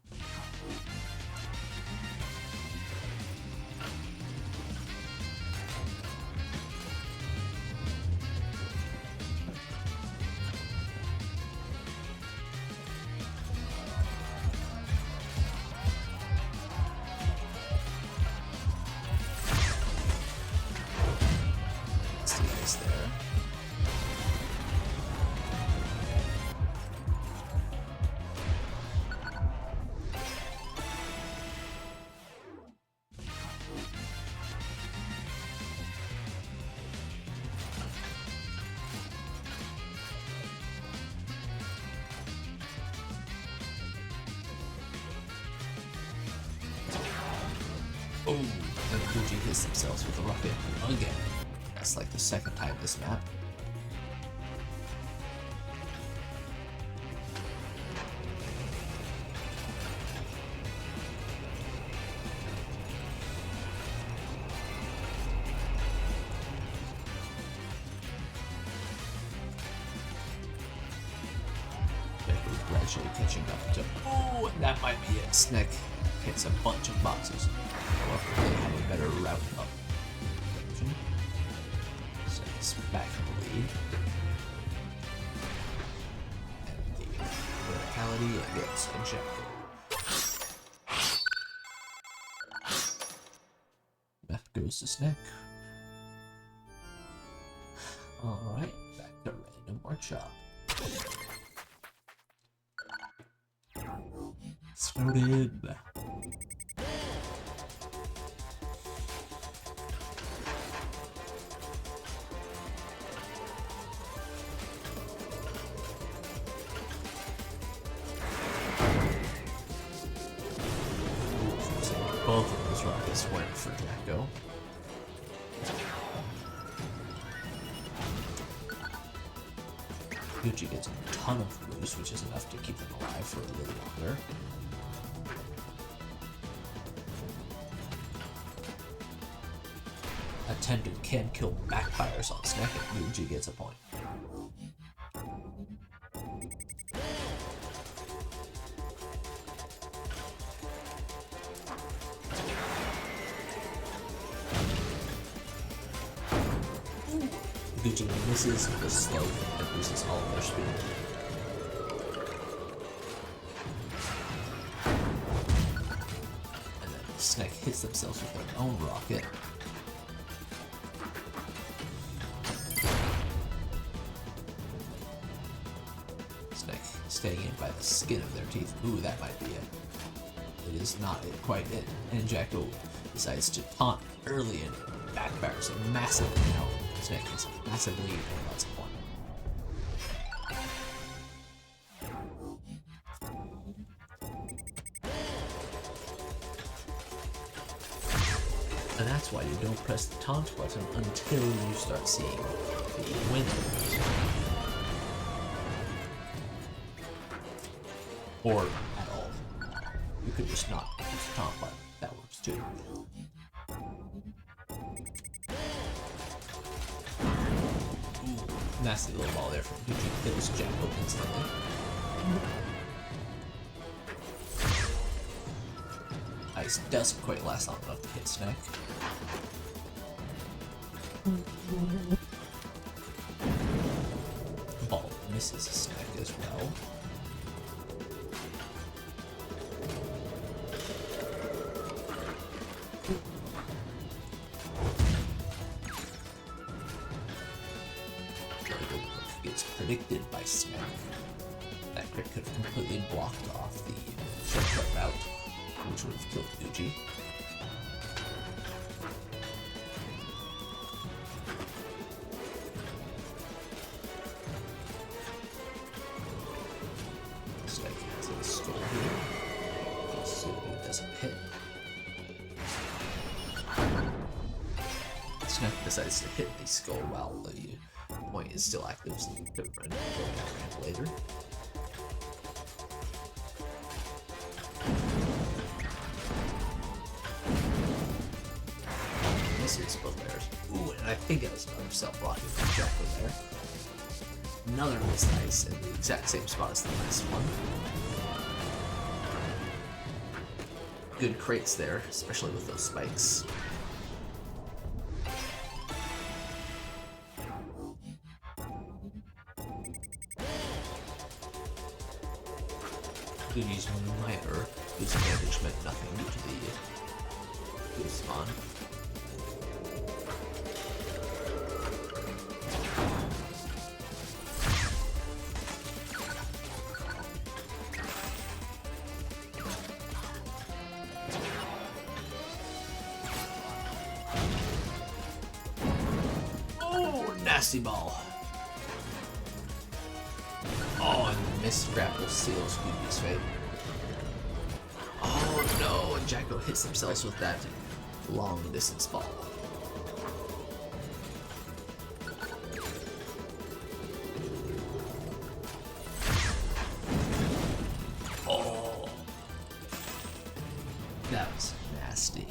S2: Stay nice there. Oh, and Fuji hits themselves with a rocket again. That's like the second time this map. Gradually catching up to. Oh, and that might be it. Snick hits a bunch of boxes. However, they have a better route up. So it's back in the lead. And the verticality gets ejected. Back goes to Snick. Alright, back to Random Workshop. Started. Both of those rockets went for Jacko. Gucci gets a ton of boost, which is enough to keep them alive for a little longer. Attempted can kill backfires on Snack, and Gucci gets a point. Gucci misses the slope and loses all of their speed. And then Snack hits themselves with their own rocket. Snack staying in by the skin of their teeth. Ooh, that might be it. It is not quite it. And Jacko decides to taunt early and backfires a massive now. Snack has a massive lead and lots of point. And that's why you don't press the taunt button until you start seeing the winners. Or at all. You could just not use the taunt button. That works too. Nasty little ball there from Gucci kills Jacko instantly. Ice doesn't quite last long enough to hit Snack. Ball misses Snack as well. Gets predicted by Snack. That crit could have completely blocked off the shortcut route, which would have killed Gucci. Snack has a skull here. Let's see if it doesn't hit. Snack decides to hit the skull while the point is still active, so you can run out later. Misses both pairs. Ooh, and I think it was another self-rocket from Jacko there. Another missed ice in the exact same spot as the last one. Good crates there, especially with those spikes. Gucci's minor boost damage meant nothing due to the boost spawn. Oh, nasty ball. Oh, and missed grapple seals Gucci's fate. Oh no, and Jacko hits themselves with that long distance ball. Oh, that was nasty.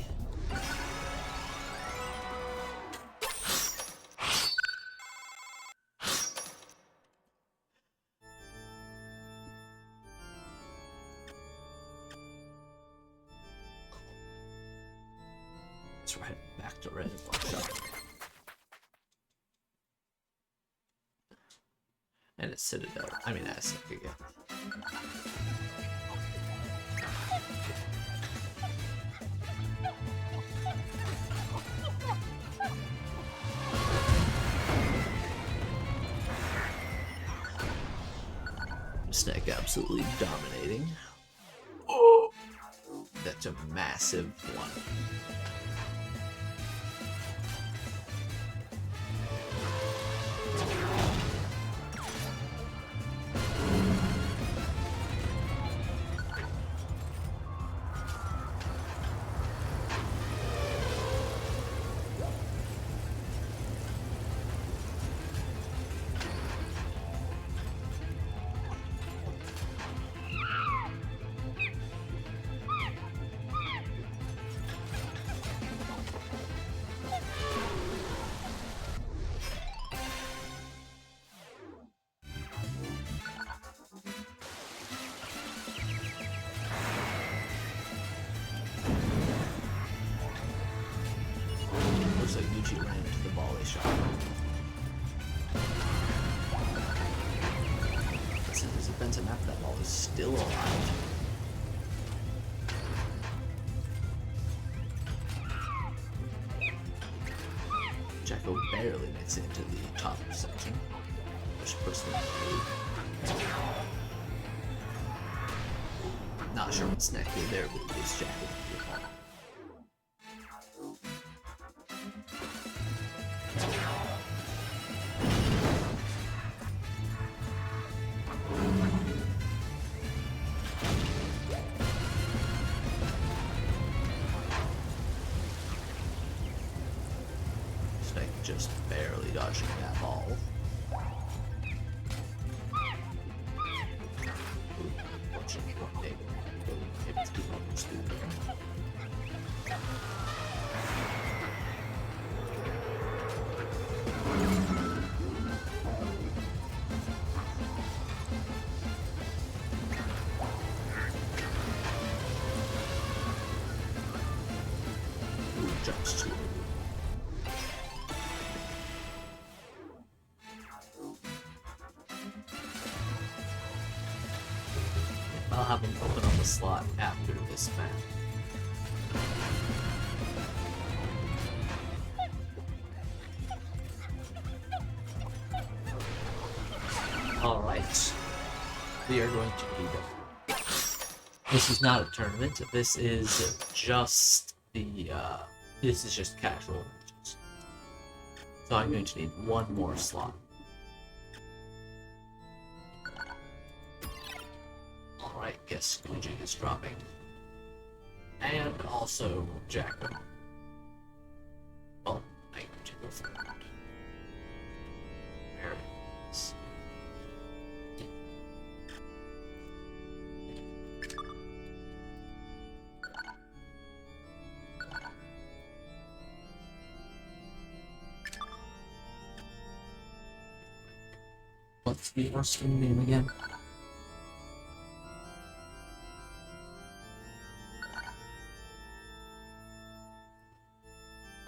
S2: Right back to red one shot. And it's Citadel. I mean, Aztec again. Snack absolutely dominating. Oh, that's a massive one. looks like Yuji ran into the volley shot. Since it's a defensive map, that ball is still alive. Jacko barely makes it into the top section, which puts them in the lead. Not sure what's next here there, but it's Jacko. Just barely dodging that ball. Watching one day, able to keep up with speed. Jumps to I'll have him open up a slot after this map. Alright. We are going to need it. This is not a tournament, this is just the this is just casual matches. So I'm going to need one more slot. Alright, guess Luigi is dropping. And also Jacko. Well, I'm going to go for that. There it is. What's the first name again?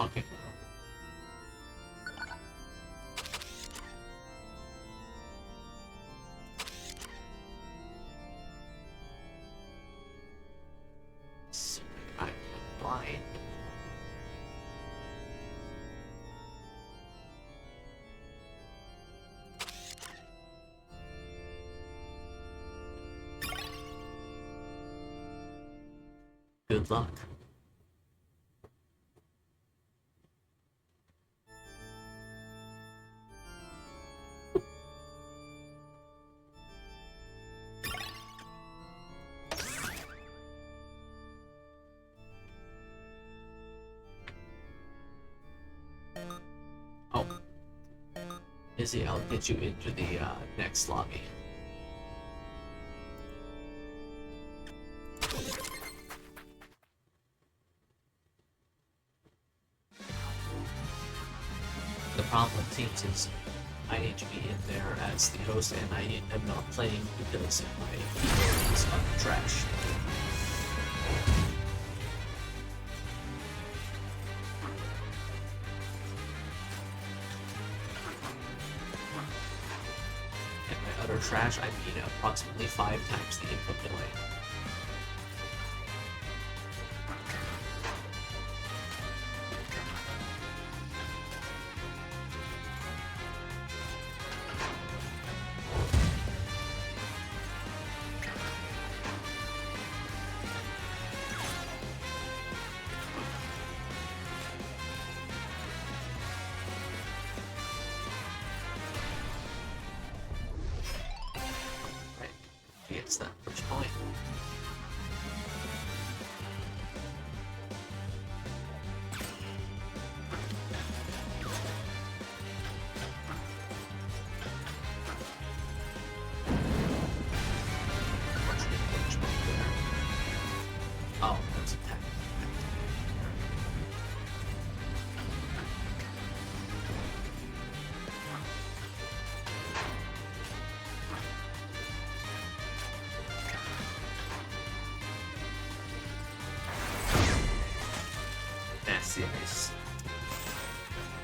S2: Okay. So I'm blind. Good luck. Oh. Izzy, I'll get you into the next lobby. The problem with teams is I need to be in there as the host, and I am not playing because my keyboard is trash. And by utter trash, I mean approximately 5 times the input delay. Gets that first point. Oh, that's a tech.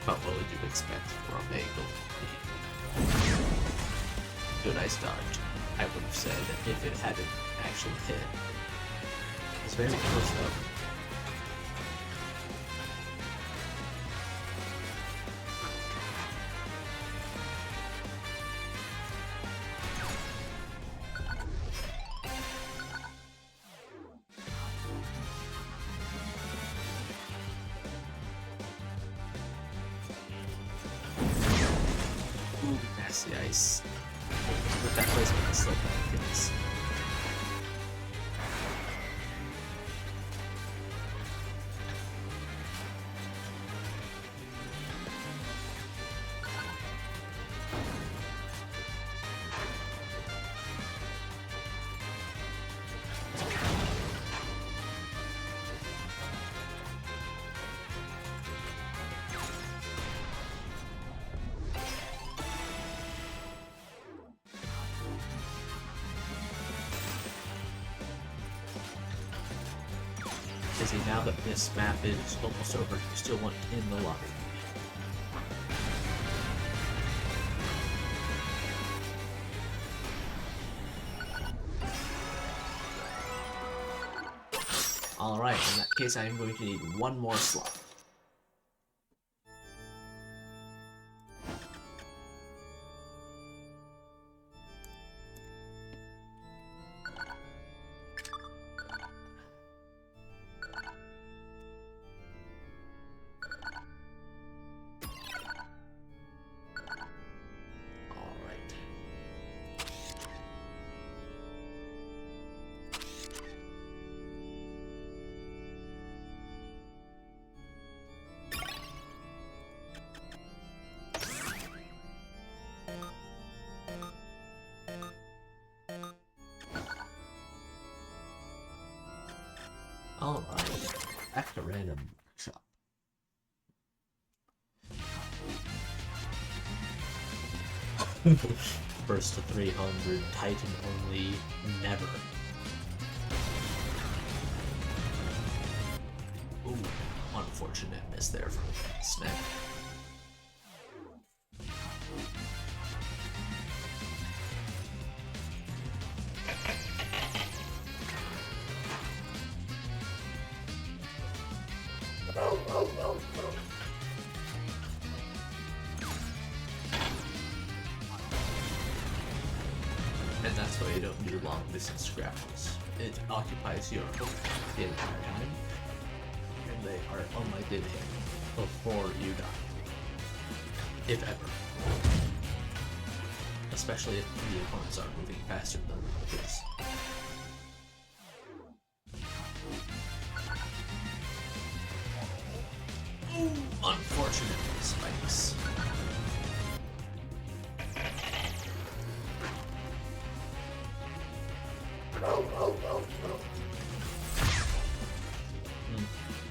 S2: But what would you expect from a good ice dodge? I would have said if it hadn't actually hit. It's very close though. Ooh, nasty ice. With that placement, I still think it's. Busy now that this map is almost over, you still want in the lobby. Alright, in that case I am going to need one more slot. Alright, back to random shop. Burst to 300, Titan only, never. Ooh, unfortunate miss there from Snap. And that's why you don't do long distance grapples. It occupies your hook the entire time, and they are unlikely to hit before you die. If ever. Especially if the opponents are moving faster than the is. Unfortunate spikes.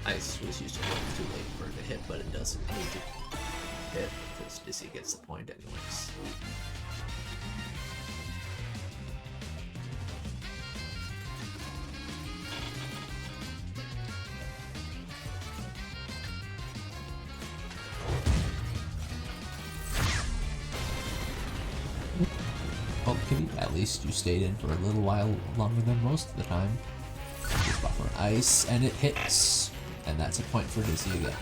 S2: Ice was used a little too late for it to hit, but it doesn't need to hit because Dizzy gets the point anyways.
S3: Well, Kitty, at least you stayed in for a little while longer than most of the time. Just buffer ice, and it hits. And that's a point for Dizzy again.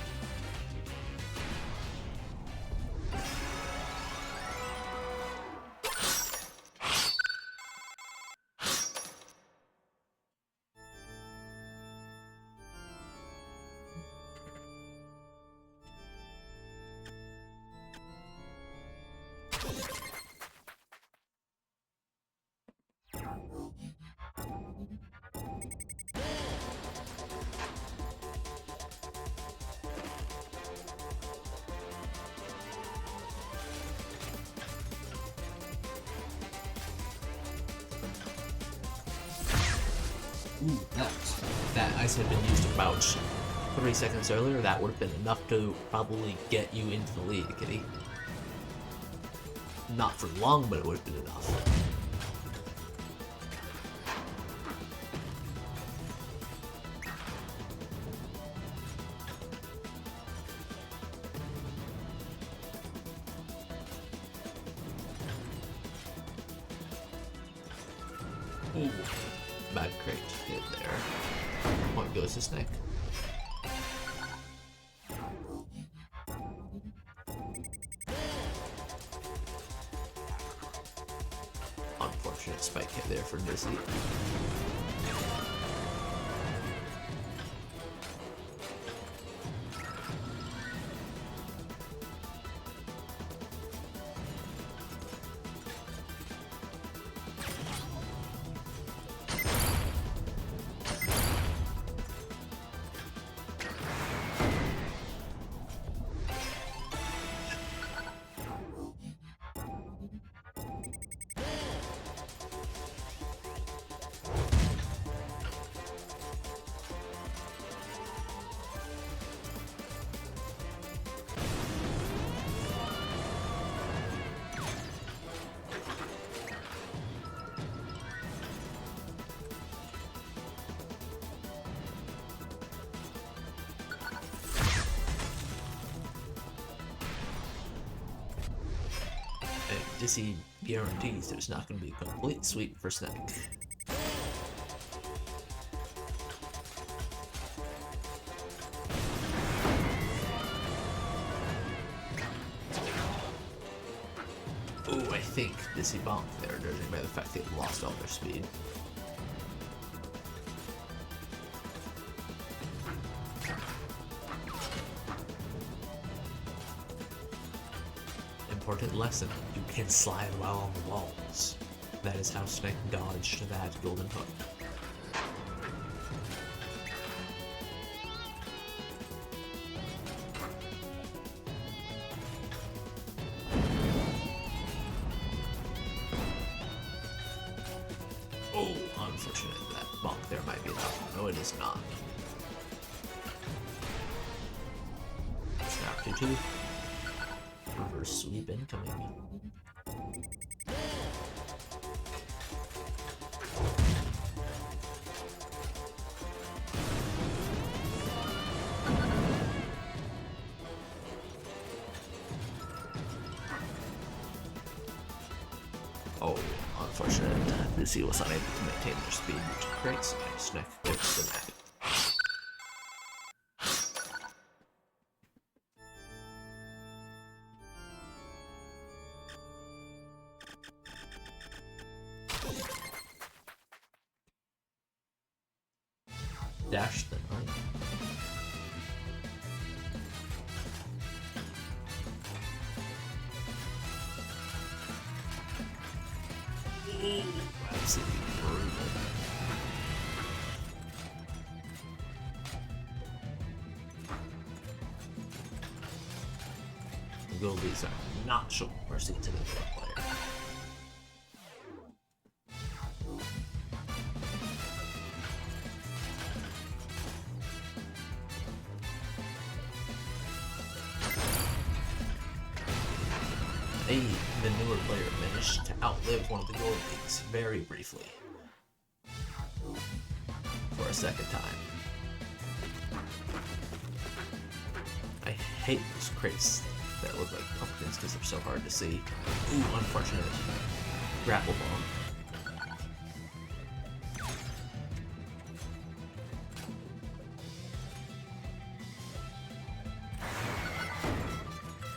S2: Ooh, that ice had been used about 3 seconds earlier. That would have been enough to probably get you into the lead, Kitty. Not for long, but it would have been enough. Ooh, bad crate hit there. Point goes to Snake. Unfortunate spike hit there for Dizzy. Dizzy guarantees there's not going to be a complete sweep for Snake. Ooh, I think Dizzy bonked there, judging by the fact they lost all their speed. Important lesson, you can slide while on the walls. That is how Snake dodged that golden hook. Oh, unfortunate. That bonk there might be enough. No, it is not. Snap 2-2. Reverse sweep incoming. Oh, unfortunate. Dizzy was unable to maintain their speed, which creates a Snake goes to that. Dash then, right? Absolutely brutal. The Goldies are not showing mercy to the pro player. The newer player managed to outlive one of the Gold Leagues very briefly. For a second time. I hate those crates that look like pumpkins because they're so hard to see. Ooh, unfortunate. Grapple bomb.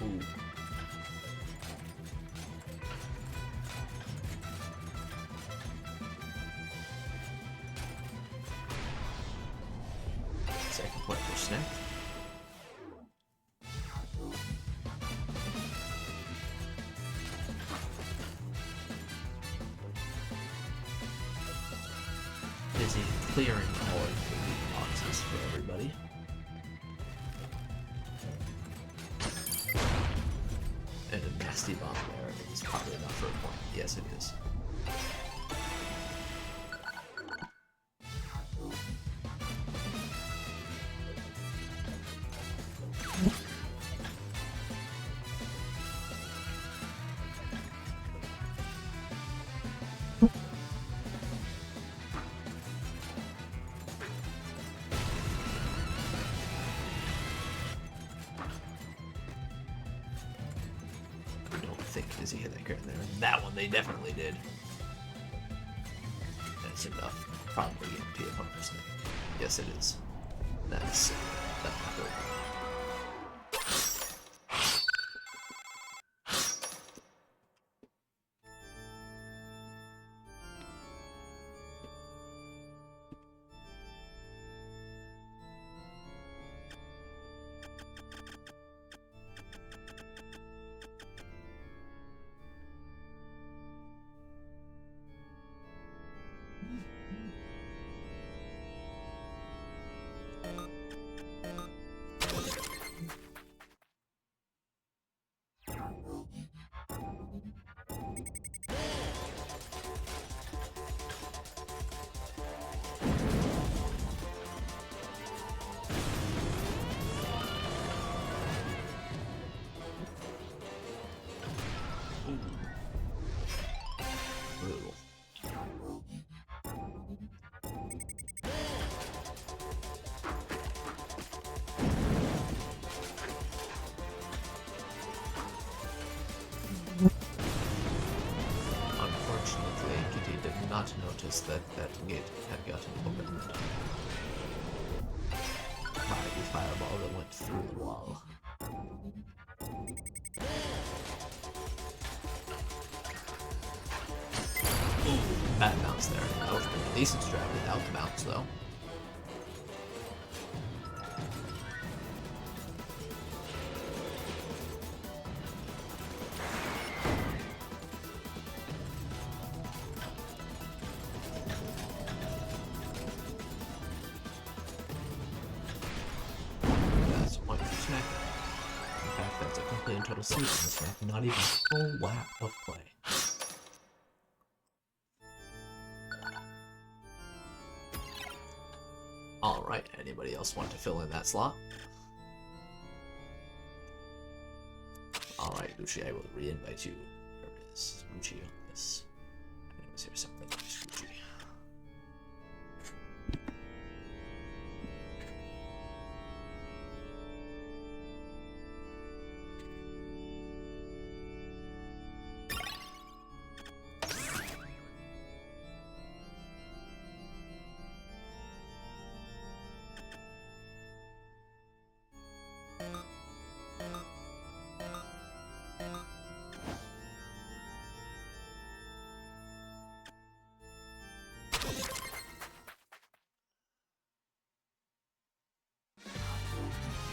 S2: Ooh. Second point for Snake. Busy clearing all of the weak boxes for everybody. And a nasty bomb there. I think it's probably enough for a point. Yes, it is. Dizzy hit that crit there. That one they definitely did. soon enough. Probably guarantee a point for snake. Yes, it is. That's that happened. Brutal. Unfortunately, Kitty did not notice that that gate had gotten opened by the fireball that went through the wall. Bad bounce there. That was a decent strat without the bounce, though. That's a point for Smack. In fact, that's a complete and total sweep on the Smack. Not even a full lap of play. Alright, anybody else want to fill in that slot? Alright, Gucci, I will re-invite you. There it is. Gucci on this. Anyways, here's something. Gucci.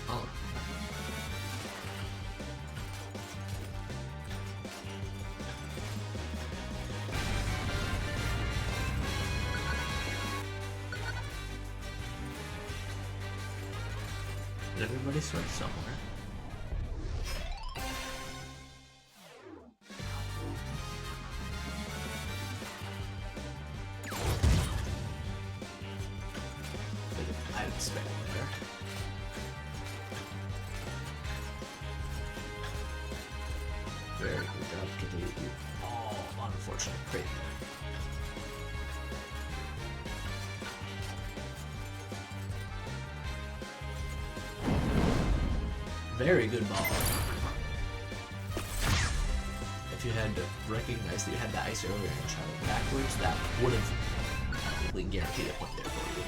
S2: Oh. Did everybody start somewhere? I'd expect there. Very good job, Kitty. Oh, unfortunate crit. Very good ball. If you had recognized that you had the ice earlier and shot it backwards, that would have probably guaranteed a point there for you.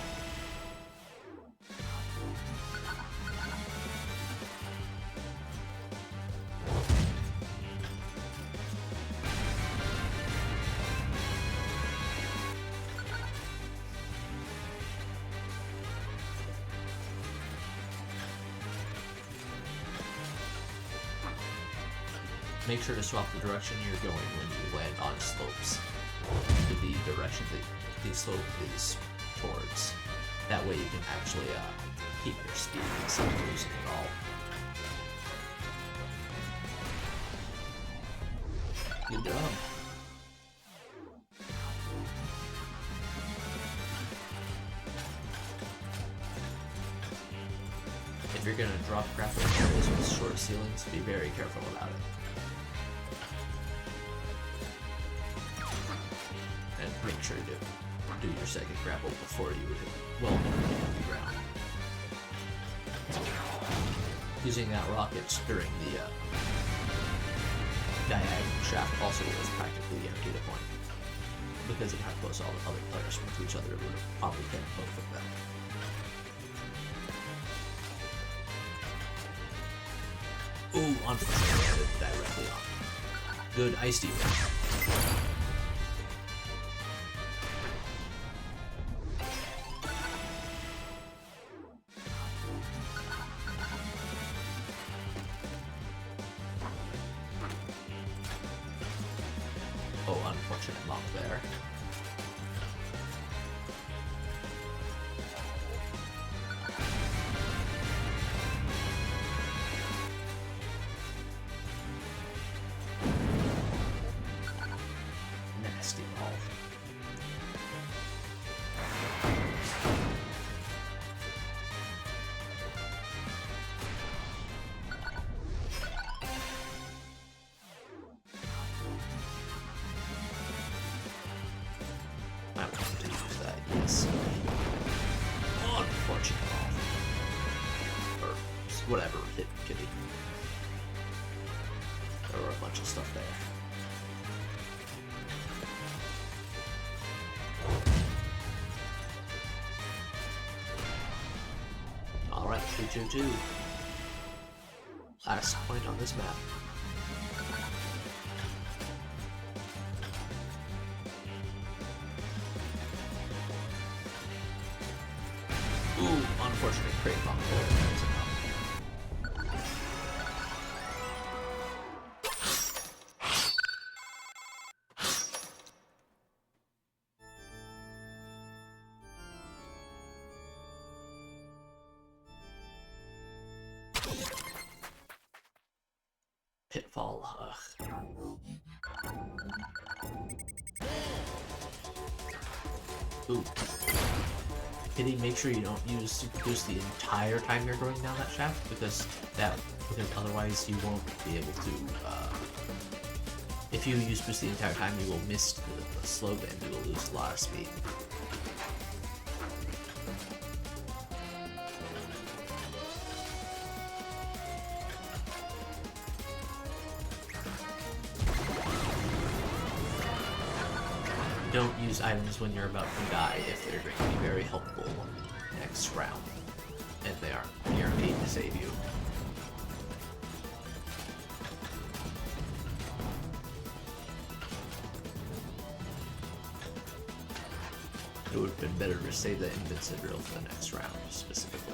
S2: Make sure to swap the direction you're going when you land on slopes to the direction that the slope is towards. That way you can actually keep your speed instead of losing it all. Good job. If you're gonna drop graphic areas with short ceilings, be very careful about it. And make sure to do your second grapple before you hit well underneath the ground. Using that rocket during the diagonal shaft also was practically guaranteed a point. because of how close all the other players were to each other, it would have probably hit both of them. Ooh, unfortunately, landed directly on. Good ice demon. Oh, unfortunate lock there. Nasty ball. I want to use that, yes. Unfortunate ball. Or whatever, hit kitty. There were a bunch of stuff there. Alright, 2-2-2. Last point on this map. Ooh, unfortunate crate bomb. Pitfall. Ooh. Kitty, make sure you don't use Super Boost the entire time you're going down that shaft, because otherwise you won't be able to, if you use Boost the entire time, you will miss the slow bend, you will lose a lot of speed. Don't use items when you're about to die if they're going to be very helpful next round, and they aren't guaranteed to save you. It would have been better to save the Invincible for the next round, specifically.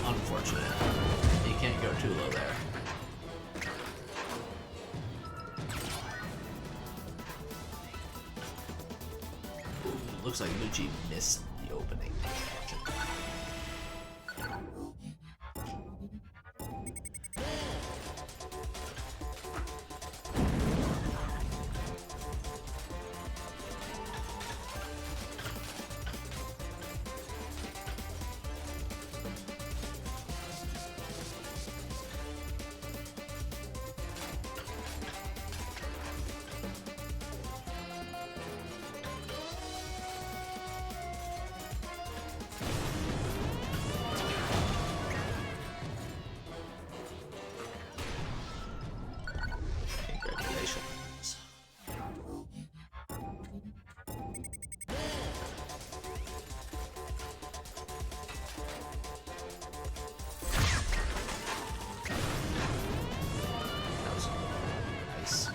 S2: Unfortunate. You can't go too low there. Ooh, looks like Lucci missed the opening. Congratulations. That was nice.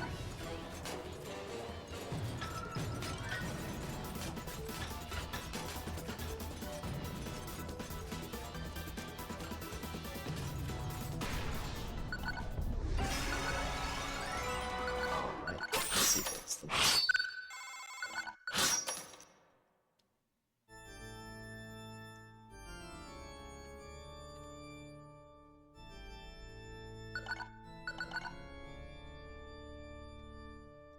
S2: Alright, let's see what's the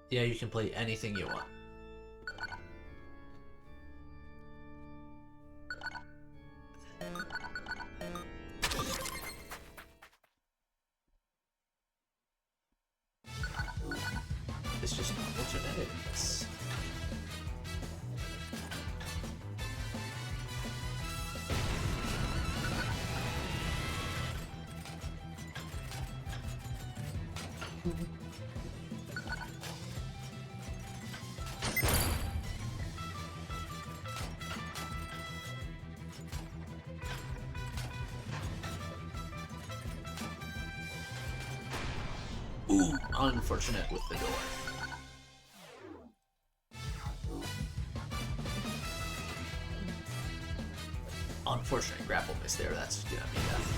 S2: Yeah, you can play anything you want. It's just normal genetics. Ooh, unfortunate with the door. Unfortunate grapple miss there, that's gonna be death.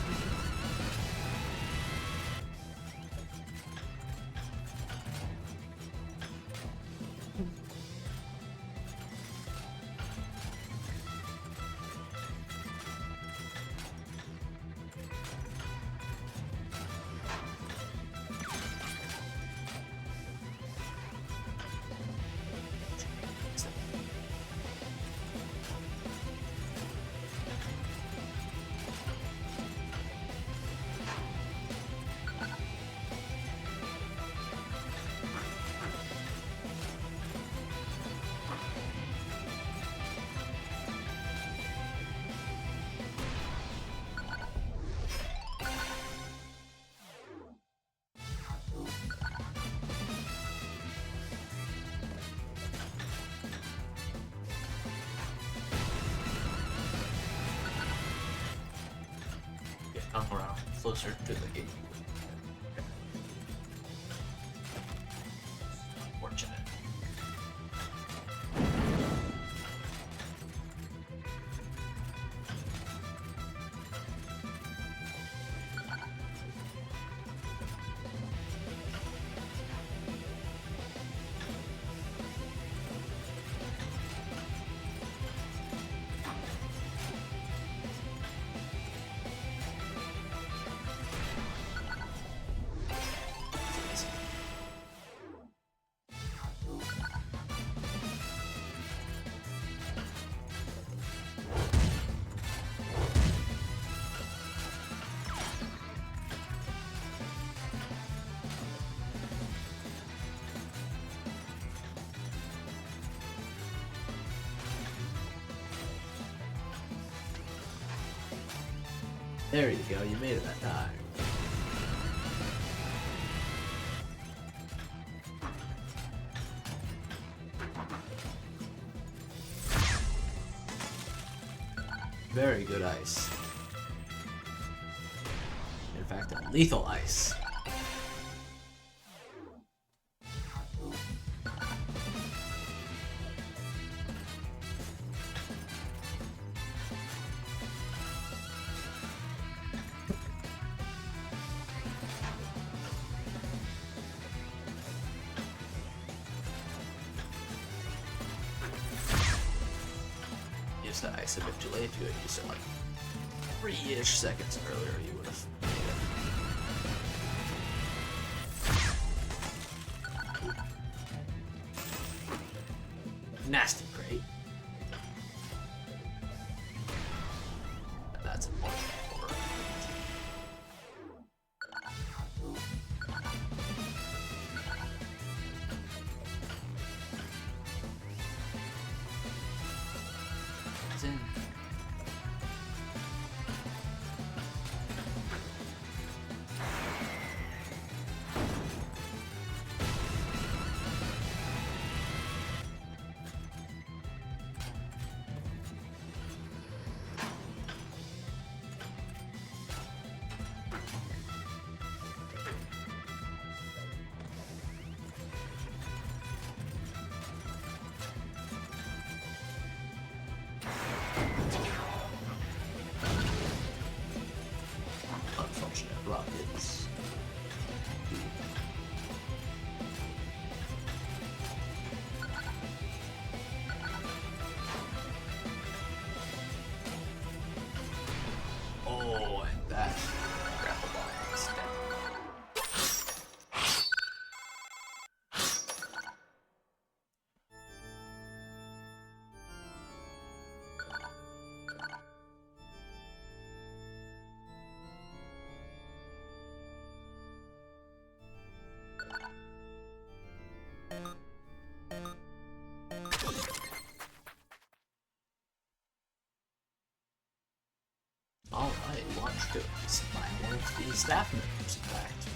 S2: Come around closer to the gate. Fortunate. There you go, you made it that time. Very good ice. In fact, a lethal ice. Use the ice eventually. If you had used it like 3-ish seconds earlier, you would have made it. Nasty crate. And that's a point for it's in. Unfortunate rockets. Oh, and that grapple ball is dead. Alright, launch goods by one of the staff members, in fact.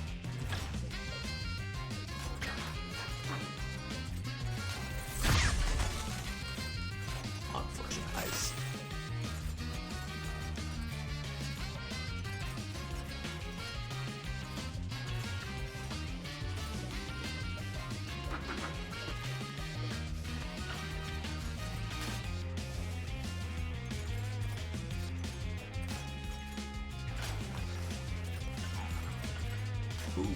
S2: Unfortunate ice. Ooh.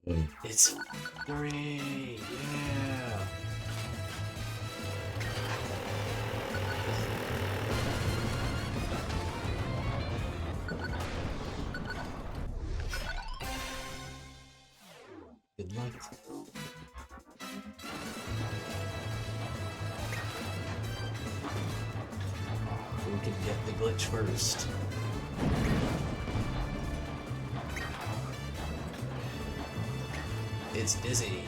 S2: It's 3. Yeah. Good luck. Who can get the glitch first? It's Dizzy.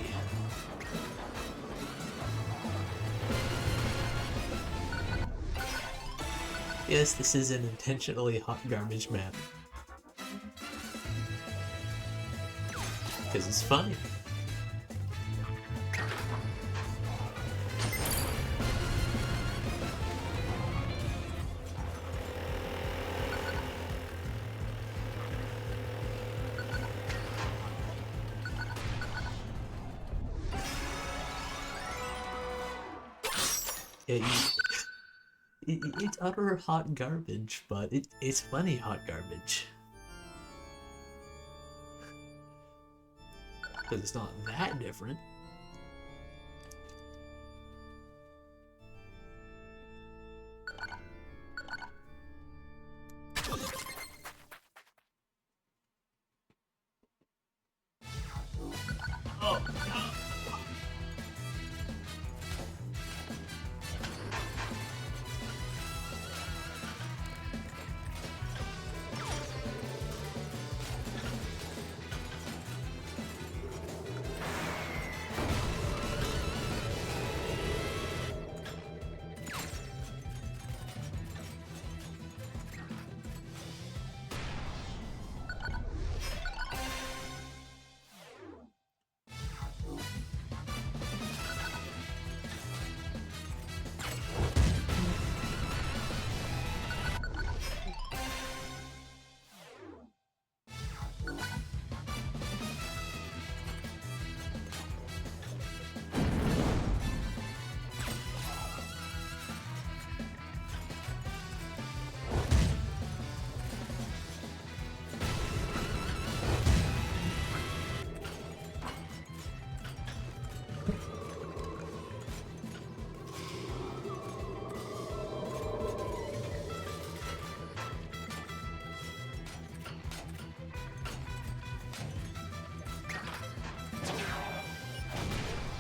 S2: Yes, this is an intentionally hot garbage map. Because it's funny. Yeah, it's utter hot garbage, but it's funny hot garbage. Because it's not that different. Oh, no.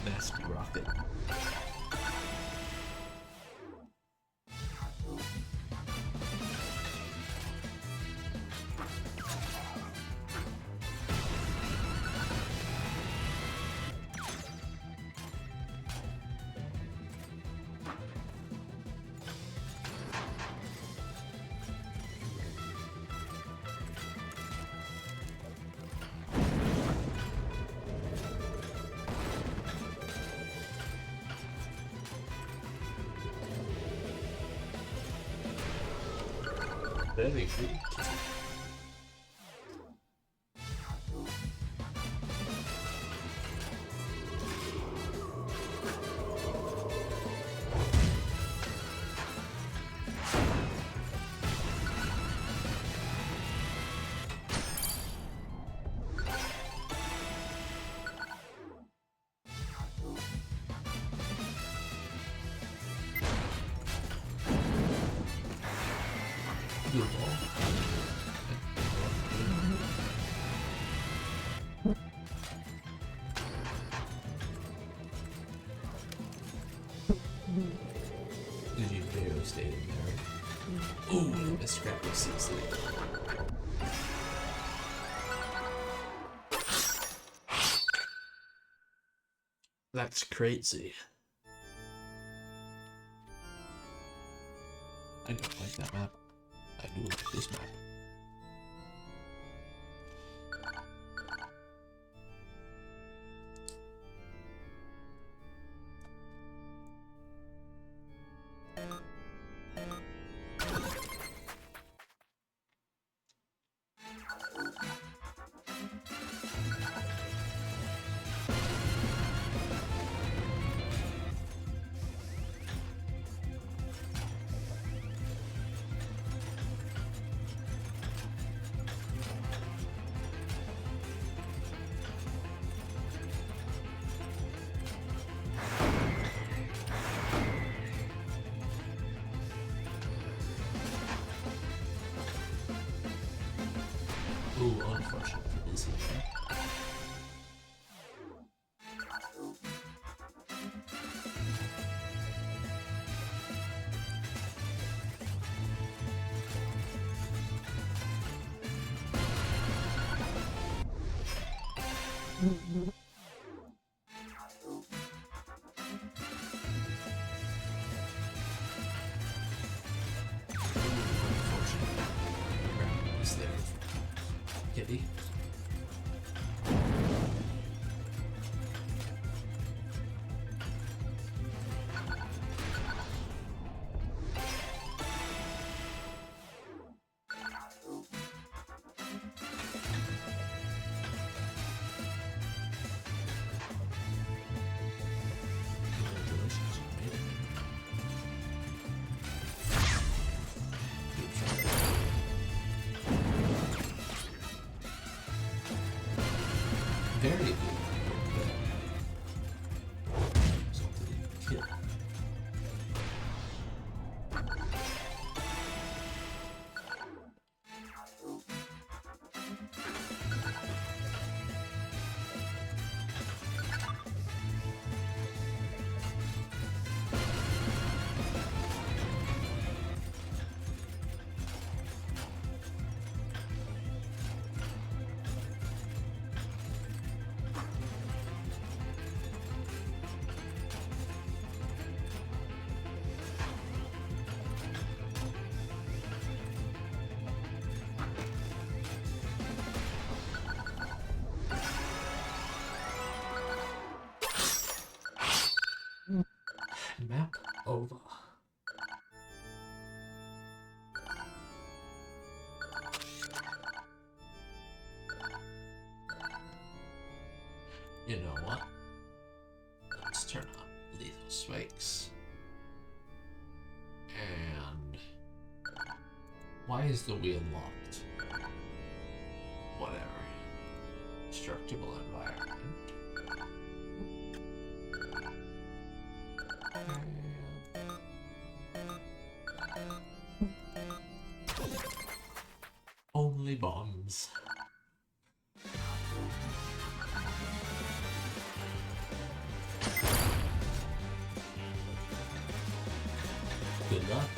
S2: Nasty rocket. Very good. Good ball. Did you barely stay in there? Ooh, a scrap of 6-3. That's crazy.
S3: I don't like that map. I do like this map.
S2: Unfortunately, is there Kitty? Congratulations, you made it. Good try. Very good. Resulted in kill. Map over. You know what? Let's turn on lethal spikes. And why is the wheel locked? Whatever. Destructible environment. Only bombs. Good luck.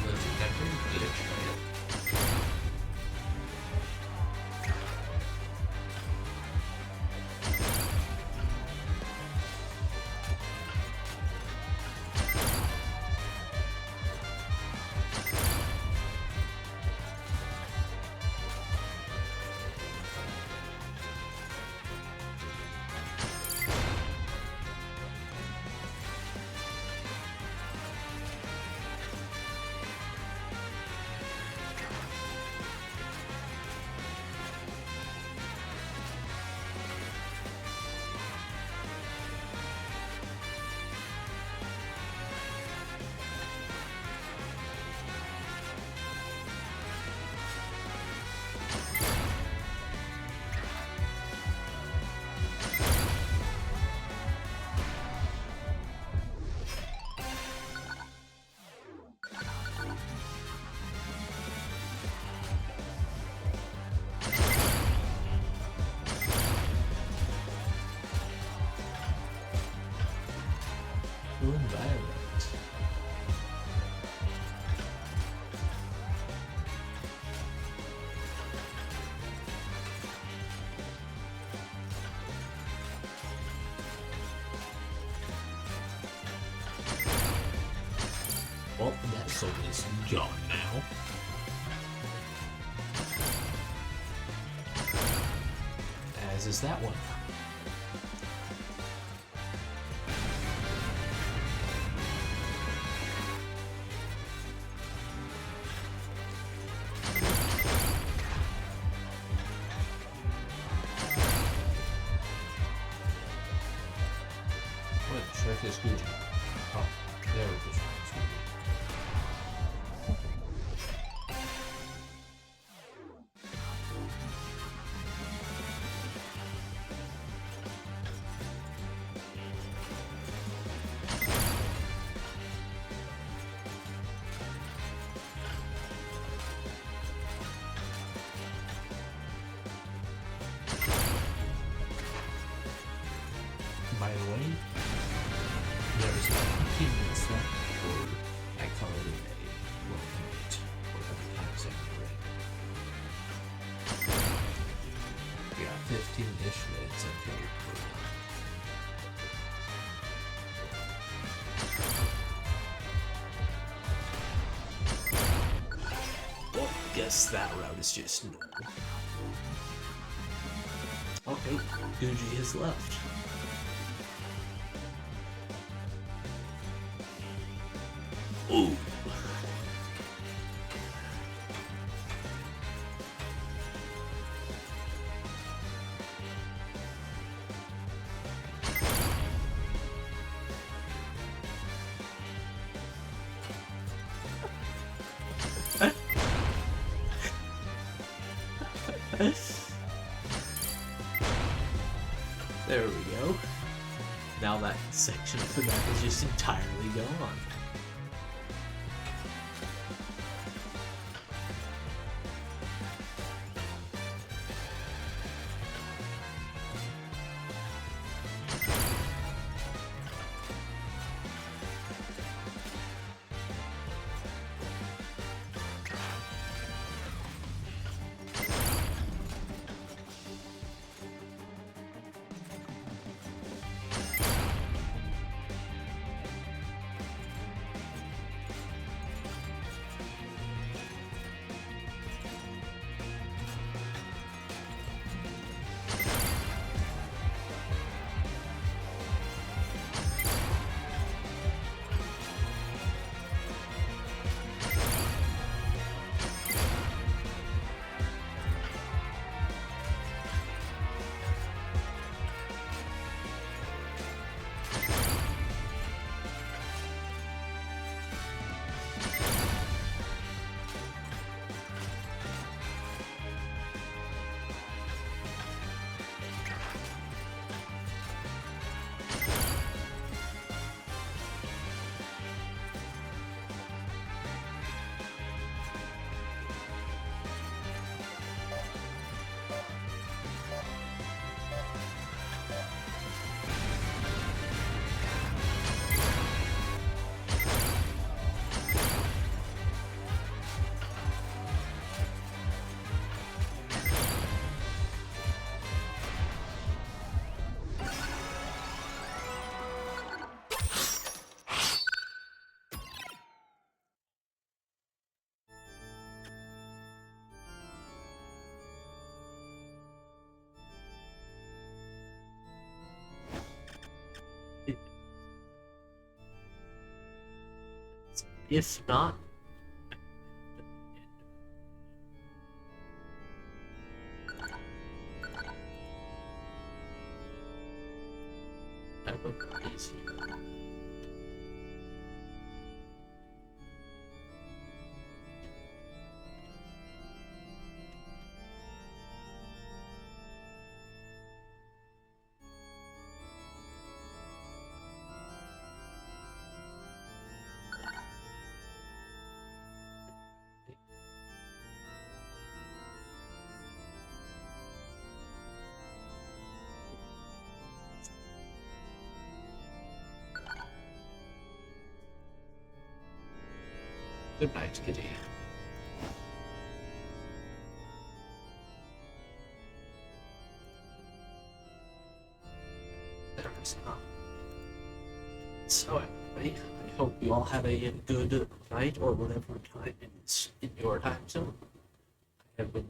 S2: Legendary glitch. Blue environment. Well, that soul is gone now. As is that one. What trick is good? Oh, there it is. By the way, there's 15 minutes left before I call it a day. Welcome night, or every time Saturday.
S3: We got 15-ish minutes until we're done.
S2: Well, I guess that route is just normal. Okay, Guji has left. Ooh. There we go. Now that section of the map is just entirely gone. If not, that would be easy. Good night, kitty. There is not. So, everybody, I hope you all have a good night or whatever time it is in your time zone. I have been